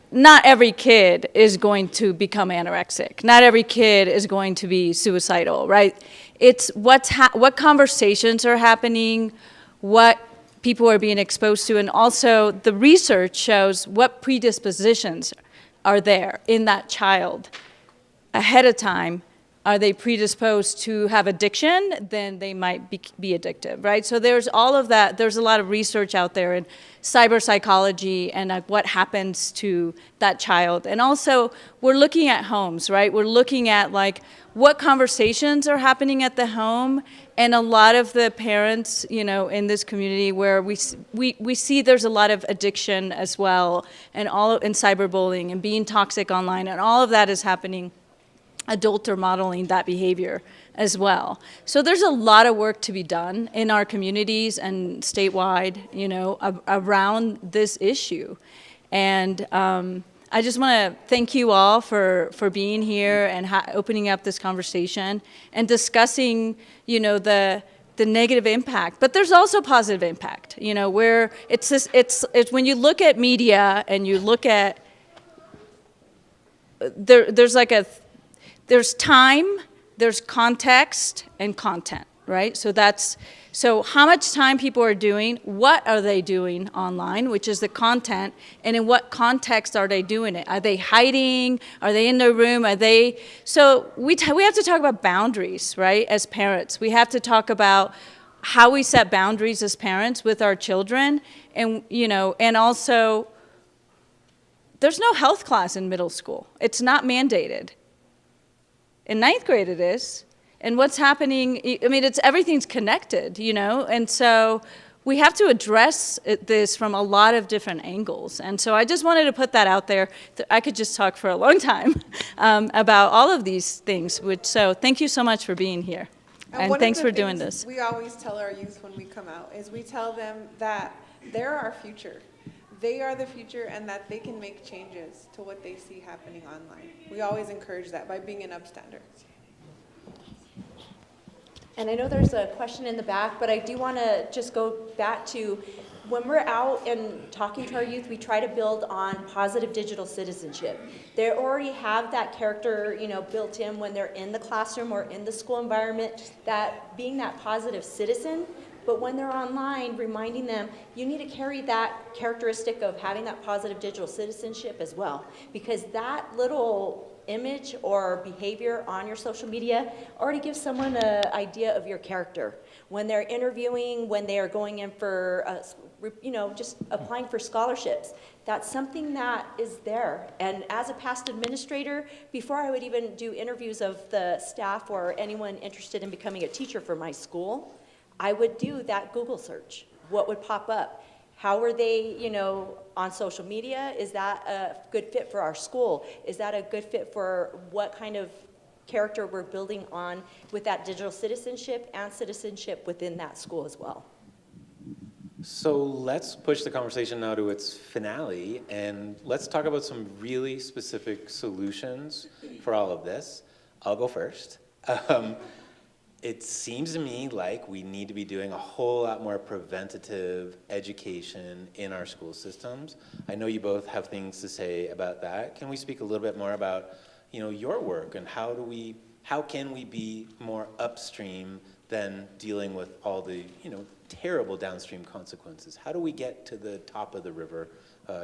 not every kid is going to become anorexic. Not every kid is going to be suicidal, right? It's what conversations are happening, what people are being exposed to, and also the research shows what predispositions are there in that child ahead of time. Are they predisposed to have addiction? Then they might be addictive, right? So there's all of that. There's a lot of research out there in cyber psychology and what happens to that child. And also, we're looking at homes, right? We're looking at like what conversations are happening at the home. And a lot of the parents, you know, in this community where we see there's a lot of addiction as well, and cyberbullying and being toxic online, and all of that is happening. Adults are modeling that behavior as well. So there's a lot of work to be done in our communities and statewide, you know, around this issue. And I just want to thank you all for being here and opening up this conversation and discussing, you know, the negative impact. But there's also positive impact, you know, where it's when you look at media and you look at there's time, there's context, and content, right? So how much time people are doing, what are they doing online, which is the content, and in what context are they doing it? Are they hiding? Are they in their room? So we have to talk about boundaries, right, as parents. We have to talk about how we set boundaries as parents with our children, and, you know, and also there's no health class in middle school. It's not mandated. In ninth grade it is. And what's happening, I mean, everything's connected, you know? And so we have to address this from a lot of different angles. And so I just wanted to put that out there. I could just talk for a long time about all of these things. So thank you so much for being here. And thanks for doing this. We always tell our youth when we come out is we tell them that they're our future. They are the future, and that they can make changes to what they see happening online. We always encourage that by being an upstander. And I know there's a question in the back, but I do want to just go back to when we're out and talking to our youth, we try to build on positive digital citizenship. They already have that character, you know, built in when they're in the classroom or in the school environment, that being that positive citizen. But when they're online, reminding them, you need to carry that characteristic of having that positive digital citizenship as well. Because that little image or behavior on your social media already gives someone an idea of your character. When they're interviewing, when they are going in for, you know, just applying for scholarships, that's something that is there. And as a past administrator, before I would even do interviews of the staff or anyone interested in becoming a teacher for my school, I would do that Google search. What would pop up? How are they, you know, on social media? Is that a good fit for our school? Is that a good fit for what kind of character we're building on with that digital citizenship and citizenship within that school as well? So let's push the conversation now to its finale, and let's talk about some really specific solutions for all of this. I'll go first. It seems to me like we need to be doing a whole lot more preventative education in our school systems. I know you both have things to say about that. Can we speak a little bit more about, you know, your work and how can we be more upstream than dealing with all the, you know, terrible downstream consequences? How do we get to the top of the river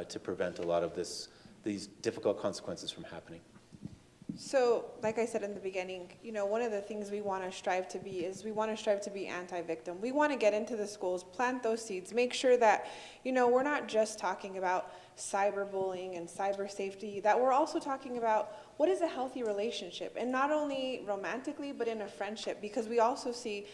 to prevent a lot of these difficult consequences from happening? So, like I said in the beginning, one of the things we want to strive to be is we want to strive to be anti-victim. We want to get into the schools, plant those seeds, make sure that, we're not just talking about cyberbullying and cyber safety, that we're also talking about what is a healthy relationship, and not only romantically, but in a friendship, because we also see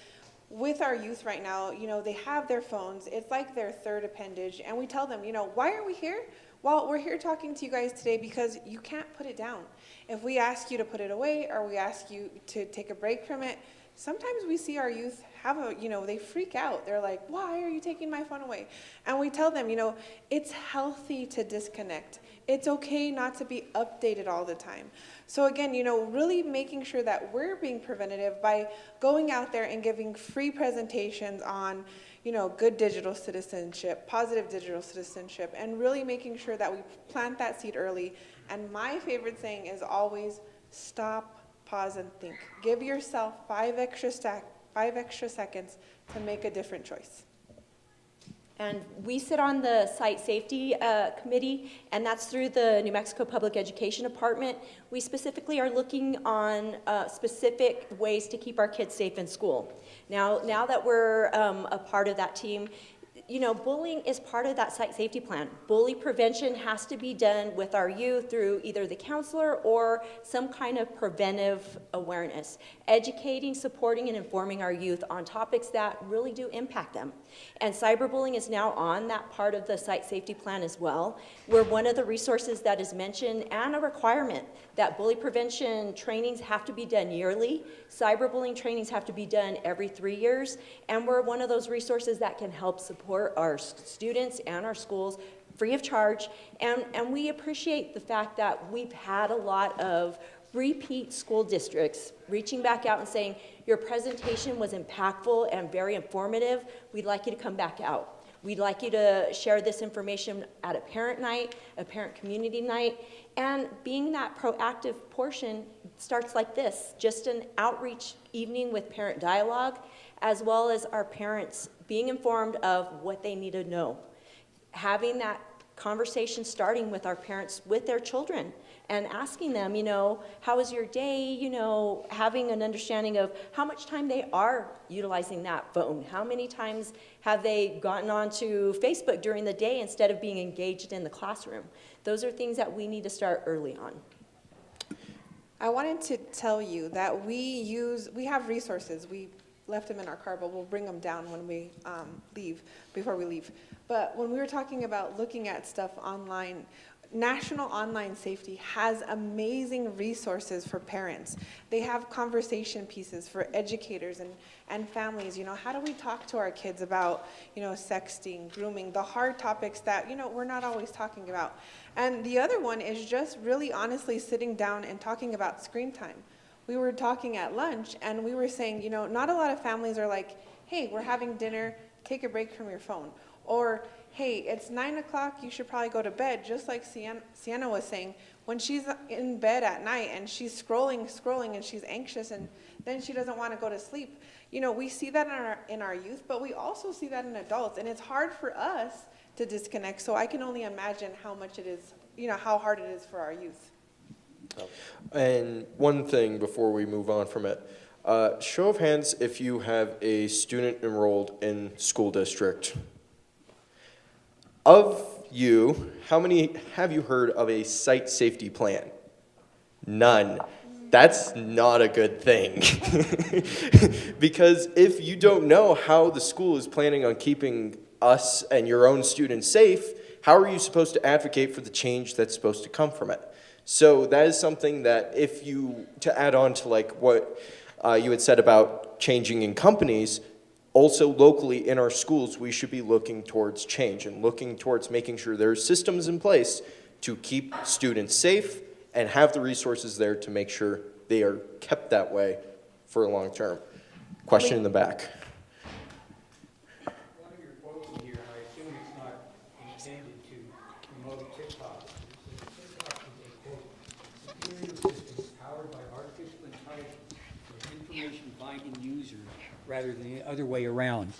with our youth right now, they have their phones. It's like their third appendage, and we tell them, why are we here? Well, we're here talking to you guys today because you can't put it down. If we ask you to put it away or we ask you to take a break from it, sometimes we see our youth have they freak out. They're like, why are you taking my phone away? And we tell them, it's healthy to disconnect. It's okay not to be updated all the time. So again, really making sure that we're being preventative by going out there and giving free presentations on, good digital citizenship, positive digital citizenship, and really making sure that we plant that seed early. And my favorite saying is always stop, pause, and think. Give yourself 5 extra seconds to make a different choice. And we sit on the Site Safety Committee, and that's through the New Mexico Public Education Department. We specifically are looking on specific ways to keep our kids safe in school. Now that we're a part of that team, bullying is part of that site safety plan. Bully prevention has to be done with our youth through either the counselor or some kind of preventive awareness. Educating, supporting, and informing our youth on topics that really do impact them. And cyberbullying is now on that part of the site safety plan as well. We're one of the resources that is mentioned, and a requirement that bully prevention trainings have to be done yearly. Cyberbullying trainings have to be done every 3 years. And we're one of those resources that can help support our students and our schools free of charge. And we appreciate the fact that we've had a lot of repeat school districts reaching back out and saying, your presentation was impactful and very informative. We'd like you to come back out. We'd like you to share this information at a parent night, a parent community night, and being that proactive portion starts like this, just an outreach evening with parent dialogue, as well as our parents being informed of what they need to know. Having that conversation starting with our parents, with their children, and asking them, how was your day? Having an understanding of how much time they are utilizing that phone. How many times have they gotten onto Facebook during the day instead of being engaged in the classroom? Those are things that we need to start early on. I wanted to tell you that we have resources. We left them in our car, but we'll bring them down when we before we leave. But when we were talking about looking at stuff online, National Online Safety has amazing resources for parents. They have conversation pieces for educators and families. How do we talk to our kids about, sexting, grooming, the hard topics that, we're not always talking about. And the other one is just really honestly sitting down and talking about screen time. We were talking at lunch and we were saying, not a lot of families are like, hey, we're having dinner, take a break from your phone. Or, hey, it's 9 o'clock, you should probably go to bed, just like Sienna was saying. When she's in bed at night and she's scrolling and she's anxious and then she doesn't want to go to sleep. We see that in our youth, but we also see that in adults. And it's hard for us to disconnect, so I can only imagine how much it is, how hard it is for our youth. And one thing before we move on from it, show of hands if you have a student enrolled in school district. Of you, how many have you heard of a site safety plan? None. That's not a good thing. Because if you don't know how the school is planning on keeping us and your own students safe, how are you supposed to advocate for the change that's supposed to come from it? So that is something that to add on to like what you had said about changing in companies, also locally in our schools, we should be looking towards change and looking towards making sure there are systems in place to keep students safe and have the resources there to make sure they are kept that way for a long term. Question in the back. One of your quotes in here, I assume it's not intended to promote TikTok. TikTok is a quote, superior system powered by artificial intelligence for information finding users rather than the other way around.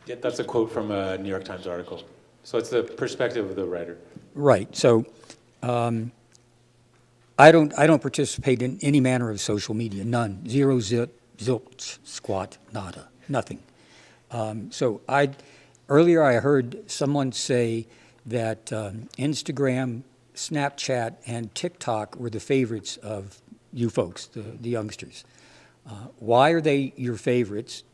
Yeah, that's a quote from a New York Times article. So it's the perspective of the writer. Right. So I don't participate in any manner of social media, none, zero, zilch, squat, nada, nothing. Earlier I heard someone say that Instagram, Snapchat, and TikTok were the favorites of you folks, the youngsters. Why are they your favorites?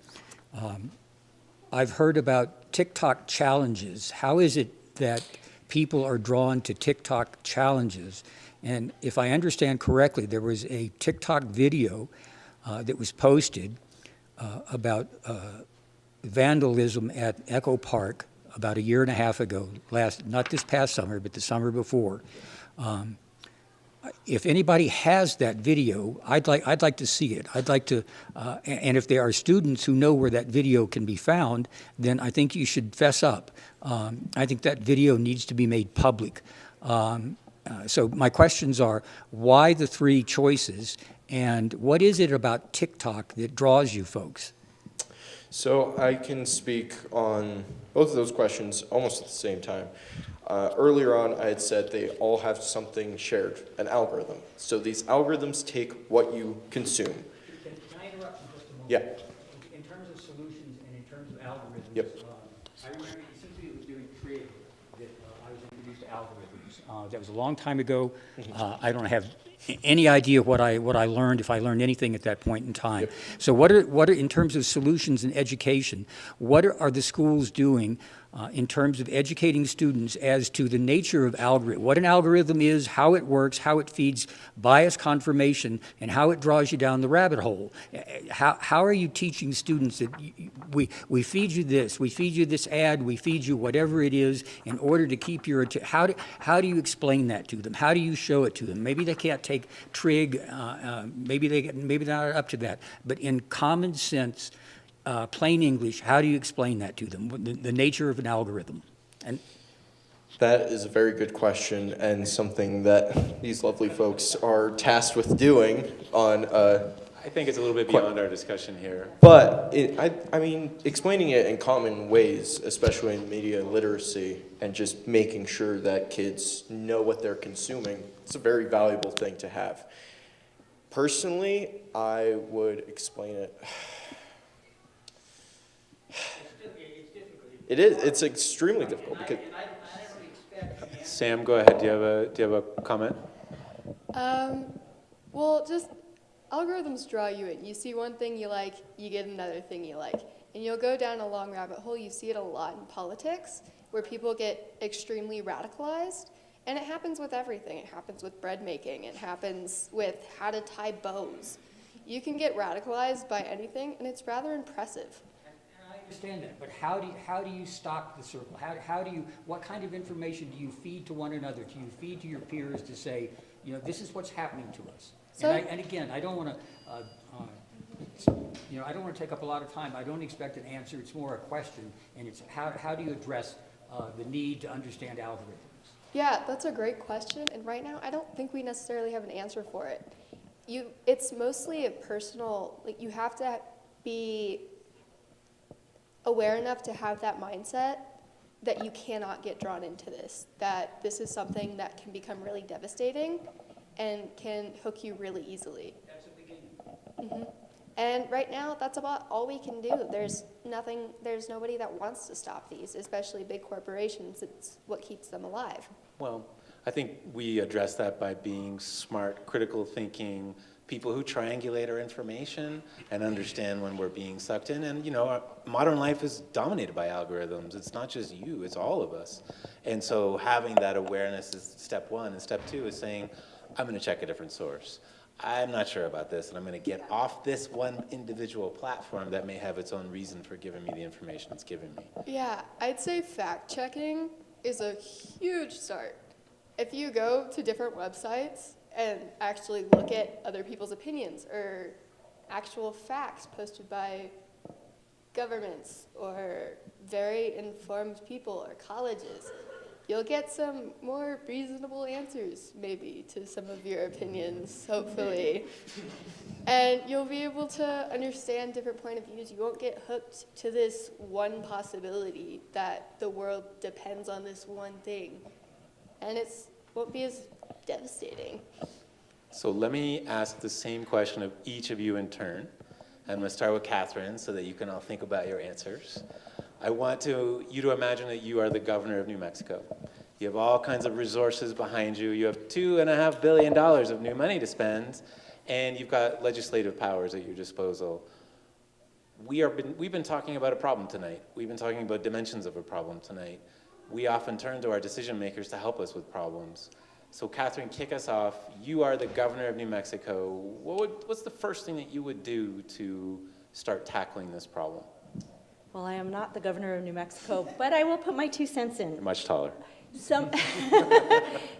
I've heard about TikTok challenges. How is it that people are drawn to TikTok challenges? And if I understand correctly, there was a TikTok video that was posted about vandalism at Echo Park about a year and a half ago, not this past summer, but the summer before. If anybody has that video, I'd like to see it. I'd like to, and if there are students who know where that video can be found, then I think you should fess up. I think that video needs to be made public. So my questions are, why the three choices, and what is it about TikTok that draws you folks? So I can speak on both of those questions almost at the same time. Earlier on, I had said they all have something shared, an algorithm. So these algorithms take what you consume. Can I interrupt for just a moment? Yeah. In terms of solutions and in terms of algorithms, Yep. I remember it seems to be it was doing creative that I was introduced to algorithms. That was a long time ago. I don't have any idea what I learned, if I learned anything at that point in time. Yep. So what are in terms of solutions in education, what are the schools doing in terms of educating students as to the nature of algorithm, what an algorithm is, how it works, how it feeds bias confirmation, and how it draws you down the rabbit hole? How are you teaching students that we feed you this, we feed you this ad, we feed you whatever it is in order to keep your how do you explain that to them? How do you show it to them? Maybe they can't take trig, maybe they're not up to that, but in common sense, plain English, how do you explain that to them, the nature of an algorithm? And that is a very good question, and something that these lovely folks are tasked with doing on I think it's a little bit beyond our discussion here. But I mean, explaining it in common ways, especially in media literacy, and just making sure that kids know what they're consuming, it's a very valuable thing to have. Personally, I would explain it. It is. It's extremely difficult because. Sam, go ahead. Do you have a comment? Well, just algorithms draw you in. You see one thing you like, you get another thing you like. And you'll go down a long rabbit hole. You see it a lot in politics, where people get extremely radicalized. And it happens with everything. It happens with bread making. It happens with how to tie bows. You can get radicalized by anything, and it's rather impressive. I understand that, but how do you stock the circle? How do you, what kind of information do you feed to one another? Do you feed to your peers to say, this is what's happening to us? So, and again, I don't want to, I don't want to take up a lot of time. I don't expect an answer. It's more a question, and it's how do you address the need to understand algorithms? Yeah, that's a great question, and right now I don't think we necessarily have an answer for it. It's mostly a personal, you have to be aware enough to have that mindset that you cannot get drawn into this, that this is something that can become really devastating and can hook you really easily. That's a beginning. Mm-hmm. And right now, that's about all we can do. There's nobody that wants to stop these, especially big corporations. It's what keeps them alive. Well, I think we address that by being smart, critical thinking, people who triangulate our information and understand when we're being sucked in. And, our modern life is dominated by algorithms. It's not just you, it's all of us. And so having that awareness is step one. And step two is saying, I'm going to check a different source. I'm not sure about this, and I'm going to get off this one individual platform that may have its own reason for giving me the information it's giving me. Yeah, I'd say fact-checking is a huge start. If you go to different websites and actually look at other people's opinions or actual facts posted by governments or very informed people or colleges, you'll get some more reasonable answers, maybe, to some of your opinions, hopefully. And you'll be able to understand different point of views. You won't get hooked to this one possibility that the world depends on this one thing. And it won't be as devastating. So let me ask the same question of each of you in turn. I'm going to start with Katherine so that you can all think about your answers. I want you to imagine that you are the governor of New Mexico. You have all kinds of resources behind you. You have $2.5 billion of new money to spend, and you've got legislative powers at your disposal. We've been talking about a problem tonight. We've been talking about dimensions of a problem tonight. We often turn to our decision makers to help us with problems. So Katherine, kick us off. You are the governor of New Mexico. What's the first thing that you would do to start tackling this problem? Well, I am not the governor of New Mexico, but I will put my 2 cents in. You're much taller.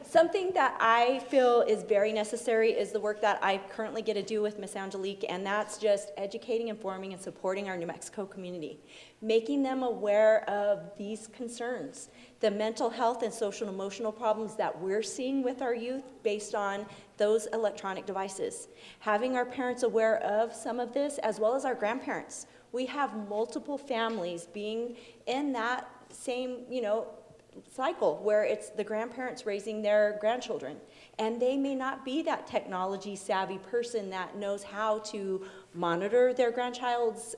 Something that I feel is very necessary is the work that I currently get to do with Miss Angelique, and that's just educating, informing, and supporting our New Mexico community, making them aware of these concerns, the mental health and social and emotional problems that we're seeing with our youth based on those electronic devices, having our parents aware of some of this, as well as our grandparents. We have multiple families being in that same, cycle where it's the grandparents raising their grandchildren, and they may not be that technology savvy person that knows how to monitor their grandchild's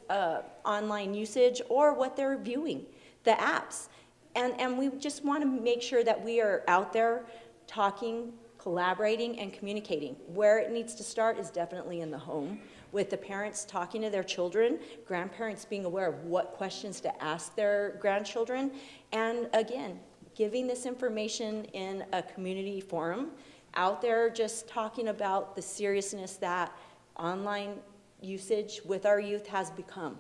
online usage or what they're viewing, the apps. And we just want to make sure that we are out there talking, collaborating, and communicating. Where it needs to start is definitely in the home, with the parents talking to their children, grandparents being aware of what questions to ask their grandchildren, and again, giving this information in a community forum, out there just talking about the seriousness that online usage with our youth has become,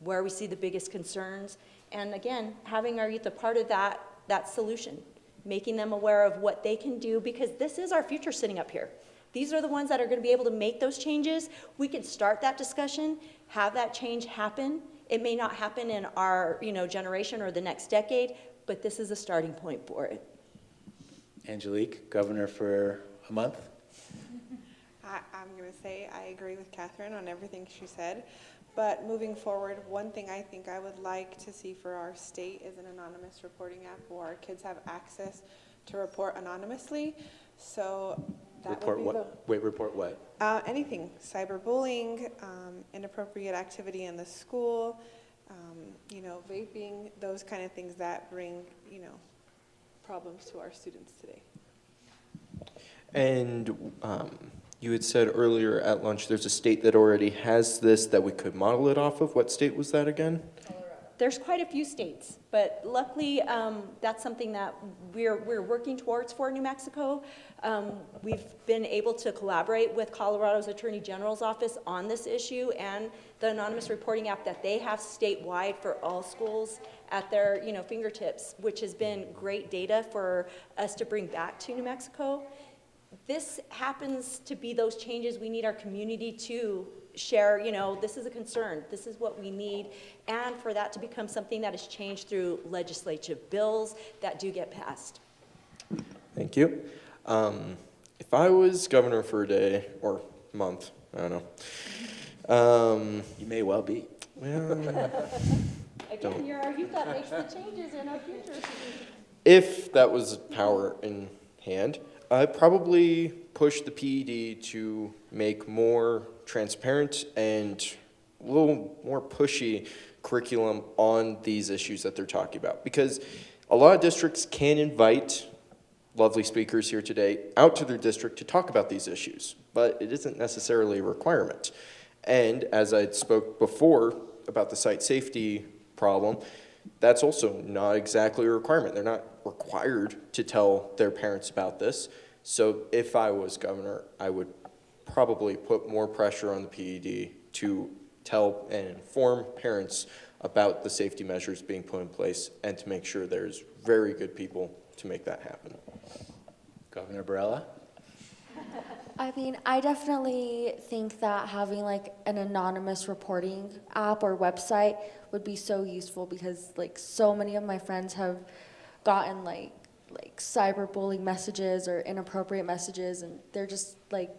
where we see the biggest concerns, and again, having our youth a part of that solution, making them aware of what they can do, because this is our future sitting up here. These are the ones that are going to be able to make those changes. We can start that discussion, have that change happen. It may not happen in our generation or the next decade, but this is a starting point for it. Angelique, governor for a month. I'm going to say I agree with Katherine on everything she said, but moving forward, one thing I think I would like to see for our state is an anonymous reporting app where our kids have access to report anonymously. So that Report would be what? Wait, report what? Anything, cyberbullying, inappropriate activity in the school, vaping, those kind of things that bring, problems to our students today. And you had said earlier at lunch there's a state that already has this that we could model it off of. What state was that again? There's quite a few states, but luckily that's something that we're working towards for New Mexico. We've been able to collaborate with Colorado's Attorney General's office on this issue and the anonymous reporting app that they have statewide for all schools at their fingertips, which has been great data for us to bring back to New Mexico. This happens to be those changes we need our community to share, this is a concern, this is what we need, and for that to become something that is changed through legislative bills that do get passed. Thank you. If I was governor for a day or month, I don't know. You may well be. Well, Again, you're our youth that makes the changes in our future. if that was power in hand, I'd probably push the PED to make more transparent and a little more pushy curriculum on these issues that they're talking about. Because a lot of districts can invite lovely speakers here today out to their district to talk about these issues, but it isn't necessarily a requirement. And as I spoke before about the site safety problem, that's also not exactly a requirement. They're not required to tell their parents about this. So if I was governor, I would probably put more pressure on the PED to tell and inform parents about the safety measures being put in place and to make sure there's very good people to make that happen. Governor Barella? I mean, I definitely think that having like an anonymous reporting app or website would be so useful, because like so many of my friends have gotten like cyberbullying messages or inappropriate messages, and they're just like,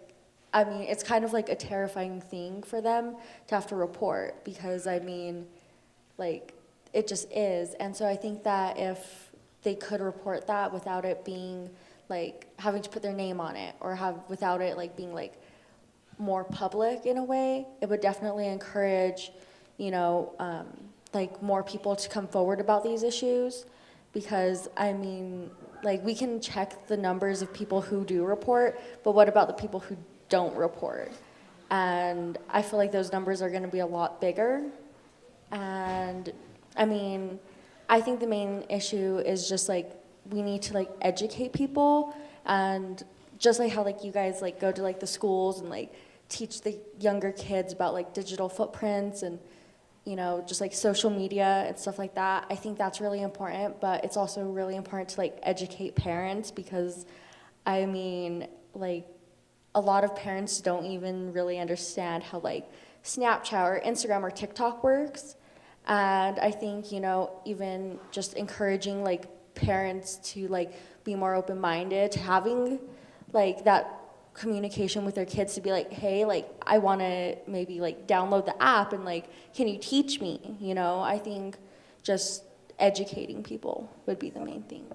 I mean, it's kind of like a terrifying thing for them to have to report, because I mean, like, it just is. And so I think that if they could report that without it being like having to put their name on it or have without it like being like more public in a way. It would definitely encourage, like more people to come forward about these issues, because I mean, like we can check the numbers of people who do report, but what about the people who don't report? And I feel like those numbers are going to be a lot bigger. And I mean, I think the main issue is just like we need to like educate people, and just like how like you guys like go to like the schools and like teach the younger kids about like digital footprints and just like social media and stuff like that. I think that's really important, but it's also really important to like educate parents, because I mean like a lot of parents don't even really understand how like Snapchat or Instagram or TikTok works. And I think, even just encouraging like parents to like be more open-minded to having like that communication with their kids, to be like, hey, like I want to maybe like download the app and like, can you teach me? I think just educating people would be the main thing.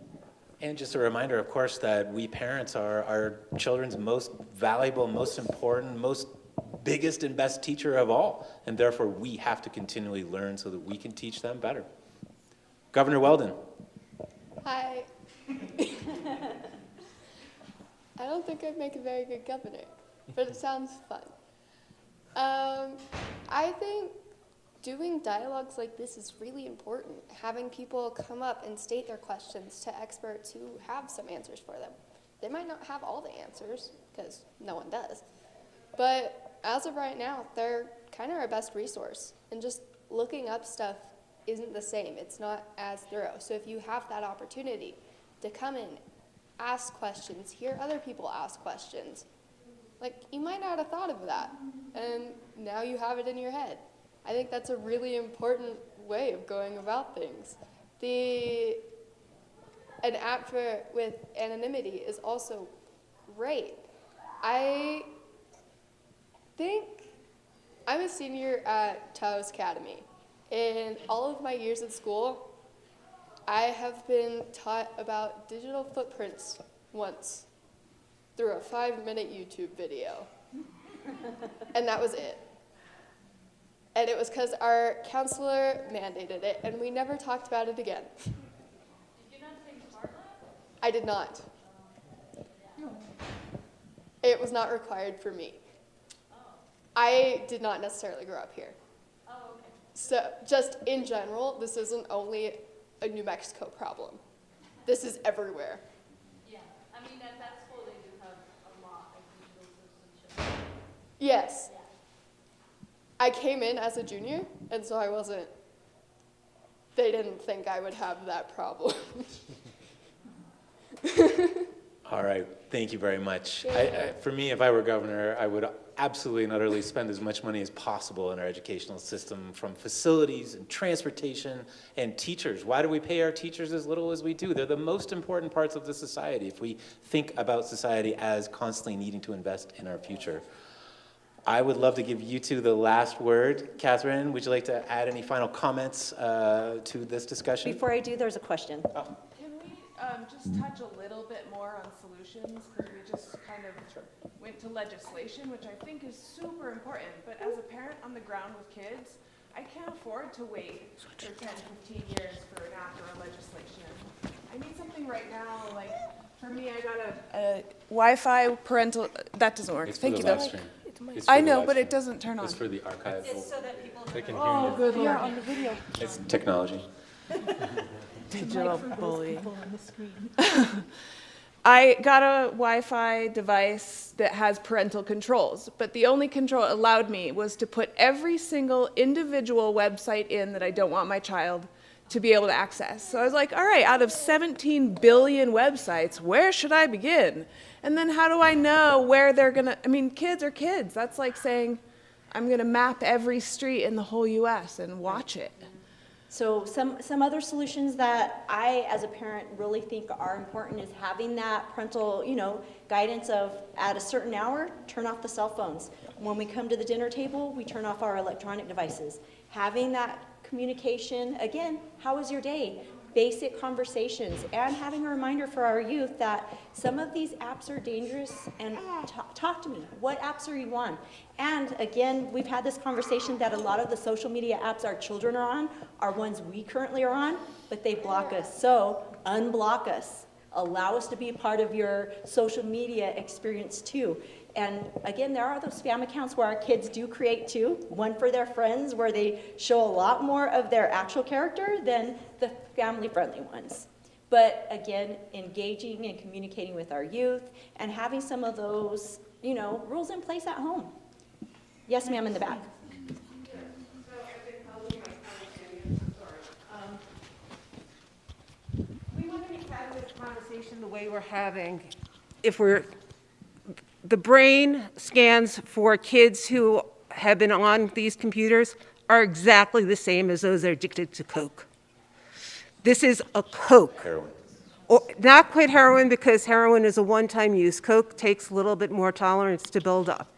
And just a reminder, of course, that we parents are our children's most valuable, most important, most biggest and best teacher of all, and therefore we have to continually learn so that we can teach them better. Governor Weldon. Hi. I don't think I'd make a very good governor, but it sounds fun. I think doing dialogues like this is really important. Having people come up and state their questions to experts who have some answers for them. They might not have all the answers, because no one does. But as of right now, they're kind of our best resource. And just looking up stuff isn't the same. It's not as thorough. So if you have that opportunity to come in, ask questions, hear other people ask questions, like you might not have thought of that. And now you have it in your head. I think that's a really important way of going about things. An app with anonymity is also great. I think I'm a senior at Taos Academy. In all of my years at school, I have been taught about digital footprints once through a 5-minute YouTube video. And that was it. And it was because our counselor mandated it, and we never talked about it again. Did you not take smart lab? I did not. It was not required for me. I did not necessarily grow up here. Oh, okay. So just in general, this isn't only a New Mexico problem. This is everywhere. Yeah, I mean, at that school, they do have a lot of digital citizenship. Yes. Yeah. I came in as a junior, and so they didn't think I would have that problem. All right, thank you very much. For me, if I were governor, I would absolutely and utterly spend as much money as possible in our educational system, from facilities and transportation and teachers. Why do we pay our teachers as little as we do? They're the most important parts of the society if we think about society as constantly needing to invest in our future. I would love to give you two the last word. Katherine, would you like to add any final comments to this discussion? Before I do, there's a question. Can we just touch a little bit more on solutions? Because we just kind of went to legislation, which I think is super important. But as a parent on the ground with kids, I can't afford to wait for 10, 15 years for an act or a legislation. I need something right now. Like, for me, I got a Wi-Fi parental, that doesn't work. It's for Thank the you, live though. stream. It's I for the know, live but it stream. doesn't turn on. It's for the archive. It's so that people They can hear Oh, you. good Lord. On the video. It's technology. Digital bully. I got a Wi-Fi device that has parental controls, but the only control it allowed me was to put every single individual website in that I don't want my child to be able to access. So I was like, all right, out of 17 billion websites, where should I begin? And then how do I know where they're gonna, I mean, kids are kids. That's like saying, I'm gonna map every street in the whole US and watch it. So some other solutions that I, as a parent, really think are important is having that parental, guidance of at a certain hour, turn off the cell phones. When we come to the dinner table, we turn off our electronic devices. Having that communication, again, how was your day? basic conversations and having a reminder for our youth that some of these apps are dangerous, and talk to me. What apps are you on? And again, we've had this conversation that a lot of the social media apps our children are on are ones we currently are on, but they block us. So unblock us. Allow us to be part of your social media experience too. And again, there are those spam accounts where our kids do create too, one for their friends where they show a lot more of their actual character than the family-friendly ones. But again, engaging and communicating with our youth and having some of those, you know, rules in place at home. Yes, ma'am, in the back. We wouldn't have had this conversation the way we're having if the brain scans for kids who have been on these computers are exactly the same as those that are addicted to Coke. This is a Coke. Heroin. Or, not quite heroin, because heroin is a one-time use. Coke takes a little bit more tolerance to build up.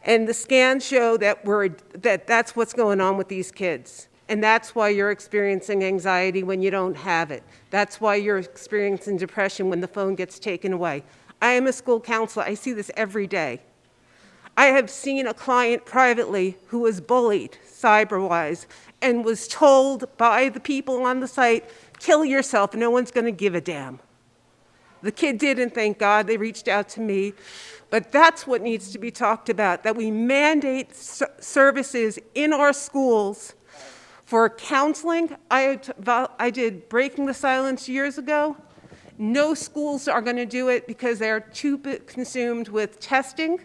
And the scans show that that's what's going on with these kids. And that's why you're experiencing anxiety when you don't have it. That's why you're experiencing depression when the phone gets taken away. I am a school counselor. I see this every day. I have seen a client privately who was bullied cyber-wise and was told by the people on the site, kill yourself, no one's going to give a damn. The kid didn't, thank God. They reached out to me. But that's what needs to be talked about, that we mandate services in our schools for counseling. I did Breaking the Silence years ago. No schools are going to do it because they're too consumed with testing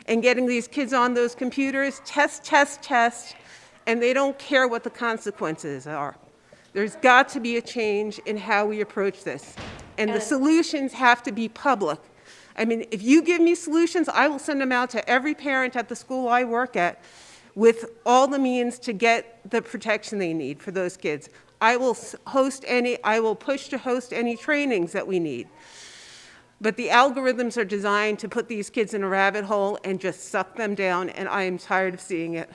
and getting these kids on those computers, test, and they don't care what the consequences are. There's got to be a change in how we approach this. And the solutions have to be public. I mean, if you give me solutions, I will send them out to every parent at the school I work at with all the means to get the protection they need for those kids. I will push to host any trainings that we need. But the algorithms are designed to put these kids in a rabbit hole and just suck them down, and I am tired of seeing it.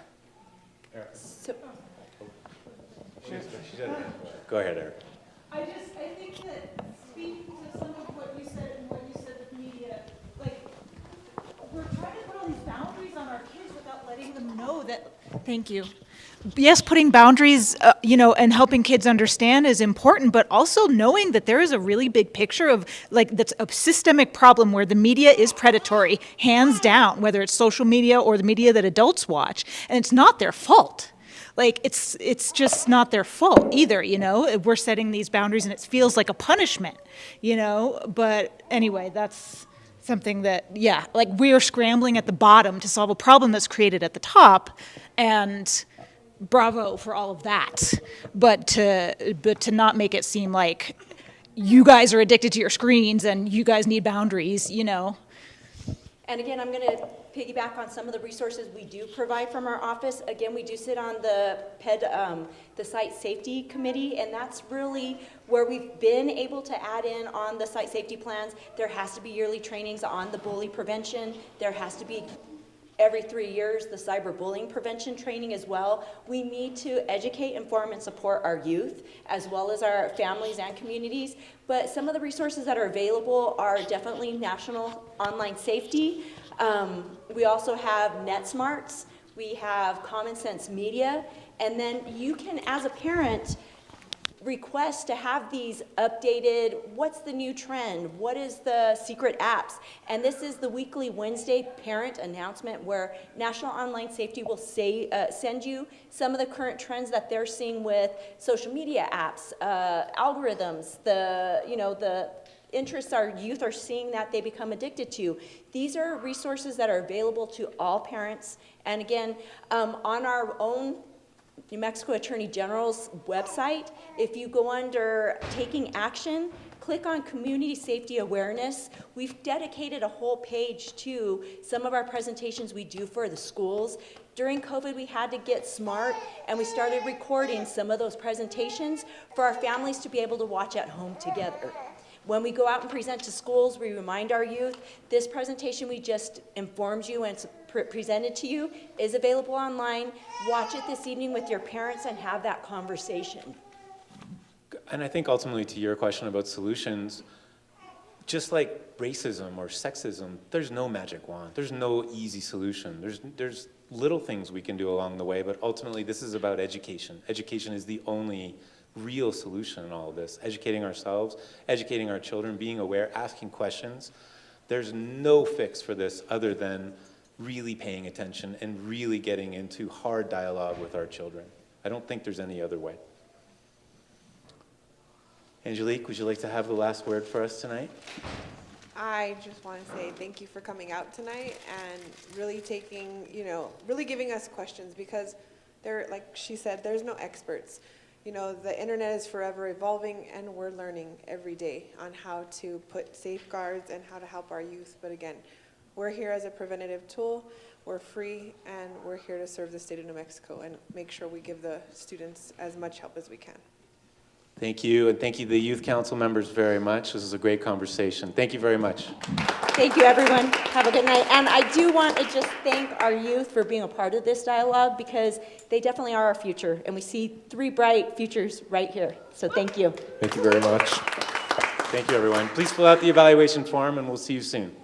Go ahead, Eric. I think that speaking to some of what you said and what you said with media, like, we're trying to put all these boundaries on our kids without letting them know that. Thank you. Yes, putting boundaries, and helping kids understand is important, but also knowing that there is a really big picture of, that's a systemic problem where the media is predatory, hands down, whether it's social media or the media that adults watch, and it's not their fault. It's just not their fault either, We're setting these boundaries and it feels like a punishment, But anyway, that's something that, we are scrambling at the bottom to solve a problem that's created at the top, and bravo for all of that. But to not make it seem like you guys are addicted to your screens and you guys need boundaries, And again, I'm going to piggyback on some of the resources we do provide from our office. Again, we do sit on the the site safety committee, and that's really where we've been able to add in on the site safety plans. There has to be yearly trainings on the bully prevention. There has to be every 3 years the cyberbullying prevention training as well. We need to educate, inform, and support our youth as well as our families and communities. But some of the resources that are available are definitely National Online Safety. We also have NetSmarts, we have Common Sense Media, and then you can, as a parent, request to have these updated, what's the new trend, what is the secret apps, and this is the weekly Wednesday parent announcement where National Online Safety will send you some of the current trends that they're seeing with social media apps, algorithms, the interests our youth are seeing that they become addicted to. These are resources that are available to all parents. And again, on our own New Mexico Attorney General's website, if you go under Taking Action, click on Community Safety Awareness. We've dedicated a whole page to some of our presentations we do for the schools. During COVID, we had to get smart, and we started recording some of those presentations for our families to be able to watch at home together. When we go out and present to schools, we remind our youth, this presentation we just informed you and presented to you is available online. Watch it this evening with your parents and have that conversation. And I think ultimately to your question about solutions, just like racism or sexism, there's no magic wand. There's no easy solution. There's little things we can do along the way, but ultimately this is about education. Education is the only real solution in all of this. Educating ourselves, educating our children, being aware, asking questions. There's no fix for this other than really paying attention and really getting into hard dialogue with our children. I don't think there's any other way. Angelique, would you like to have the last word for us tonight? I just want to say thank you for coming out tonight and really taking, really giving us questions, because like she said, there's no experts. The internet is forever evolving, and we're learning every day on how to put safeguards and how to help our youth. But again, we're here as a preventative tool. We're free, and we're here to serve the state of New Mexico and make sure we give the students as much help as we can. Thank you, and thank you the youth council members very much. This is a great conversation. Thank you very much. Thank you, everyone. Have a good night. And I do want to just thank our youth for being a part of this dialogue, because they definitely are our future, and we see 3 bright futures right here. So thank you. Thank you very much. Thank you, everyone. Please fill out the evaluation form, and we'll see you soon.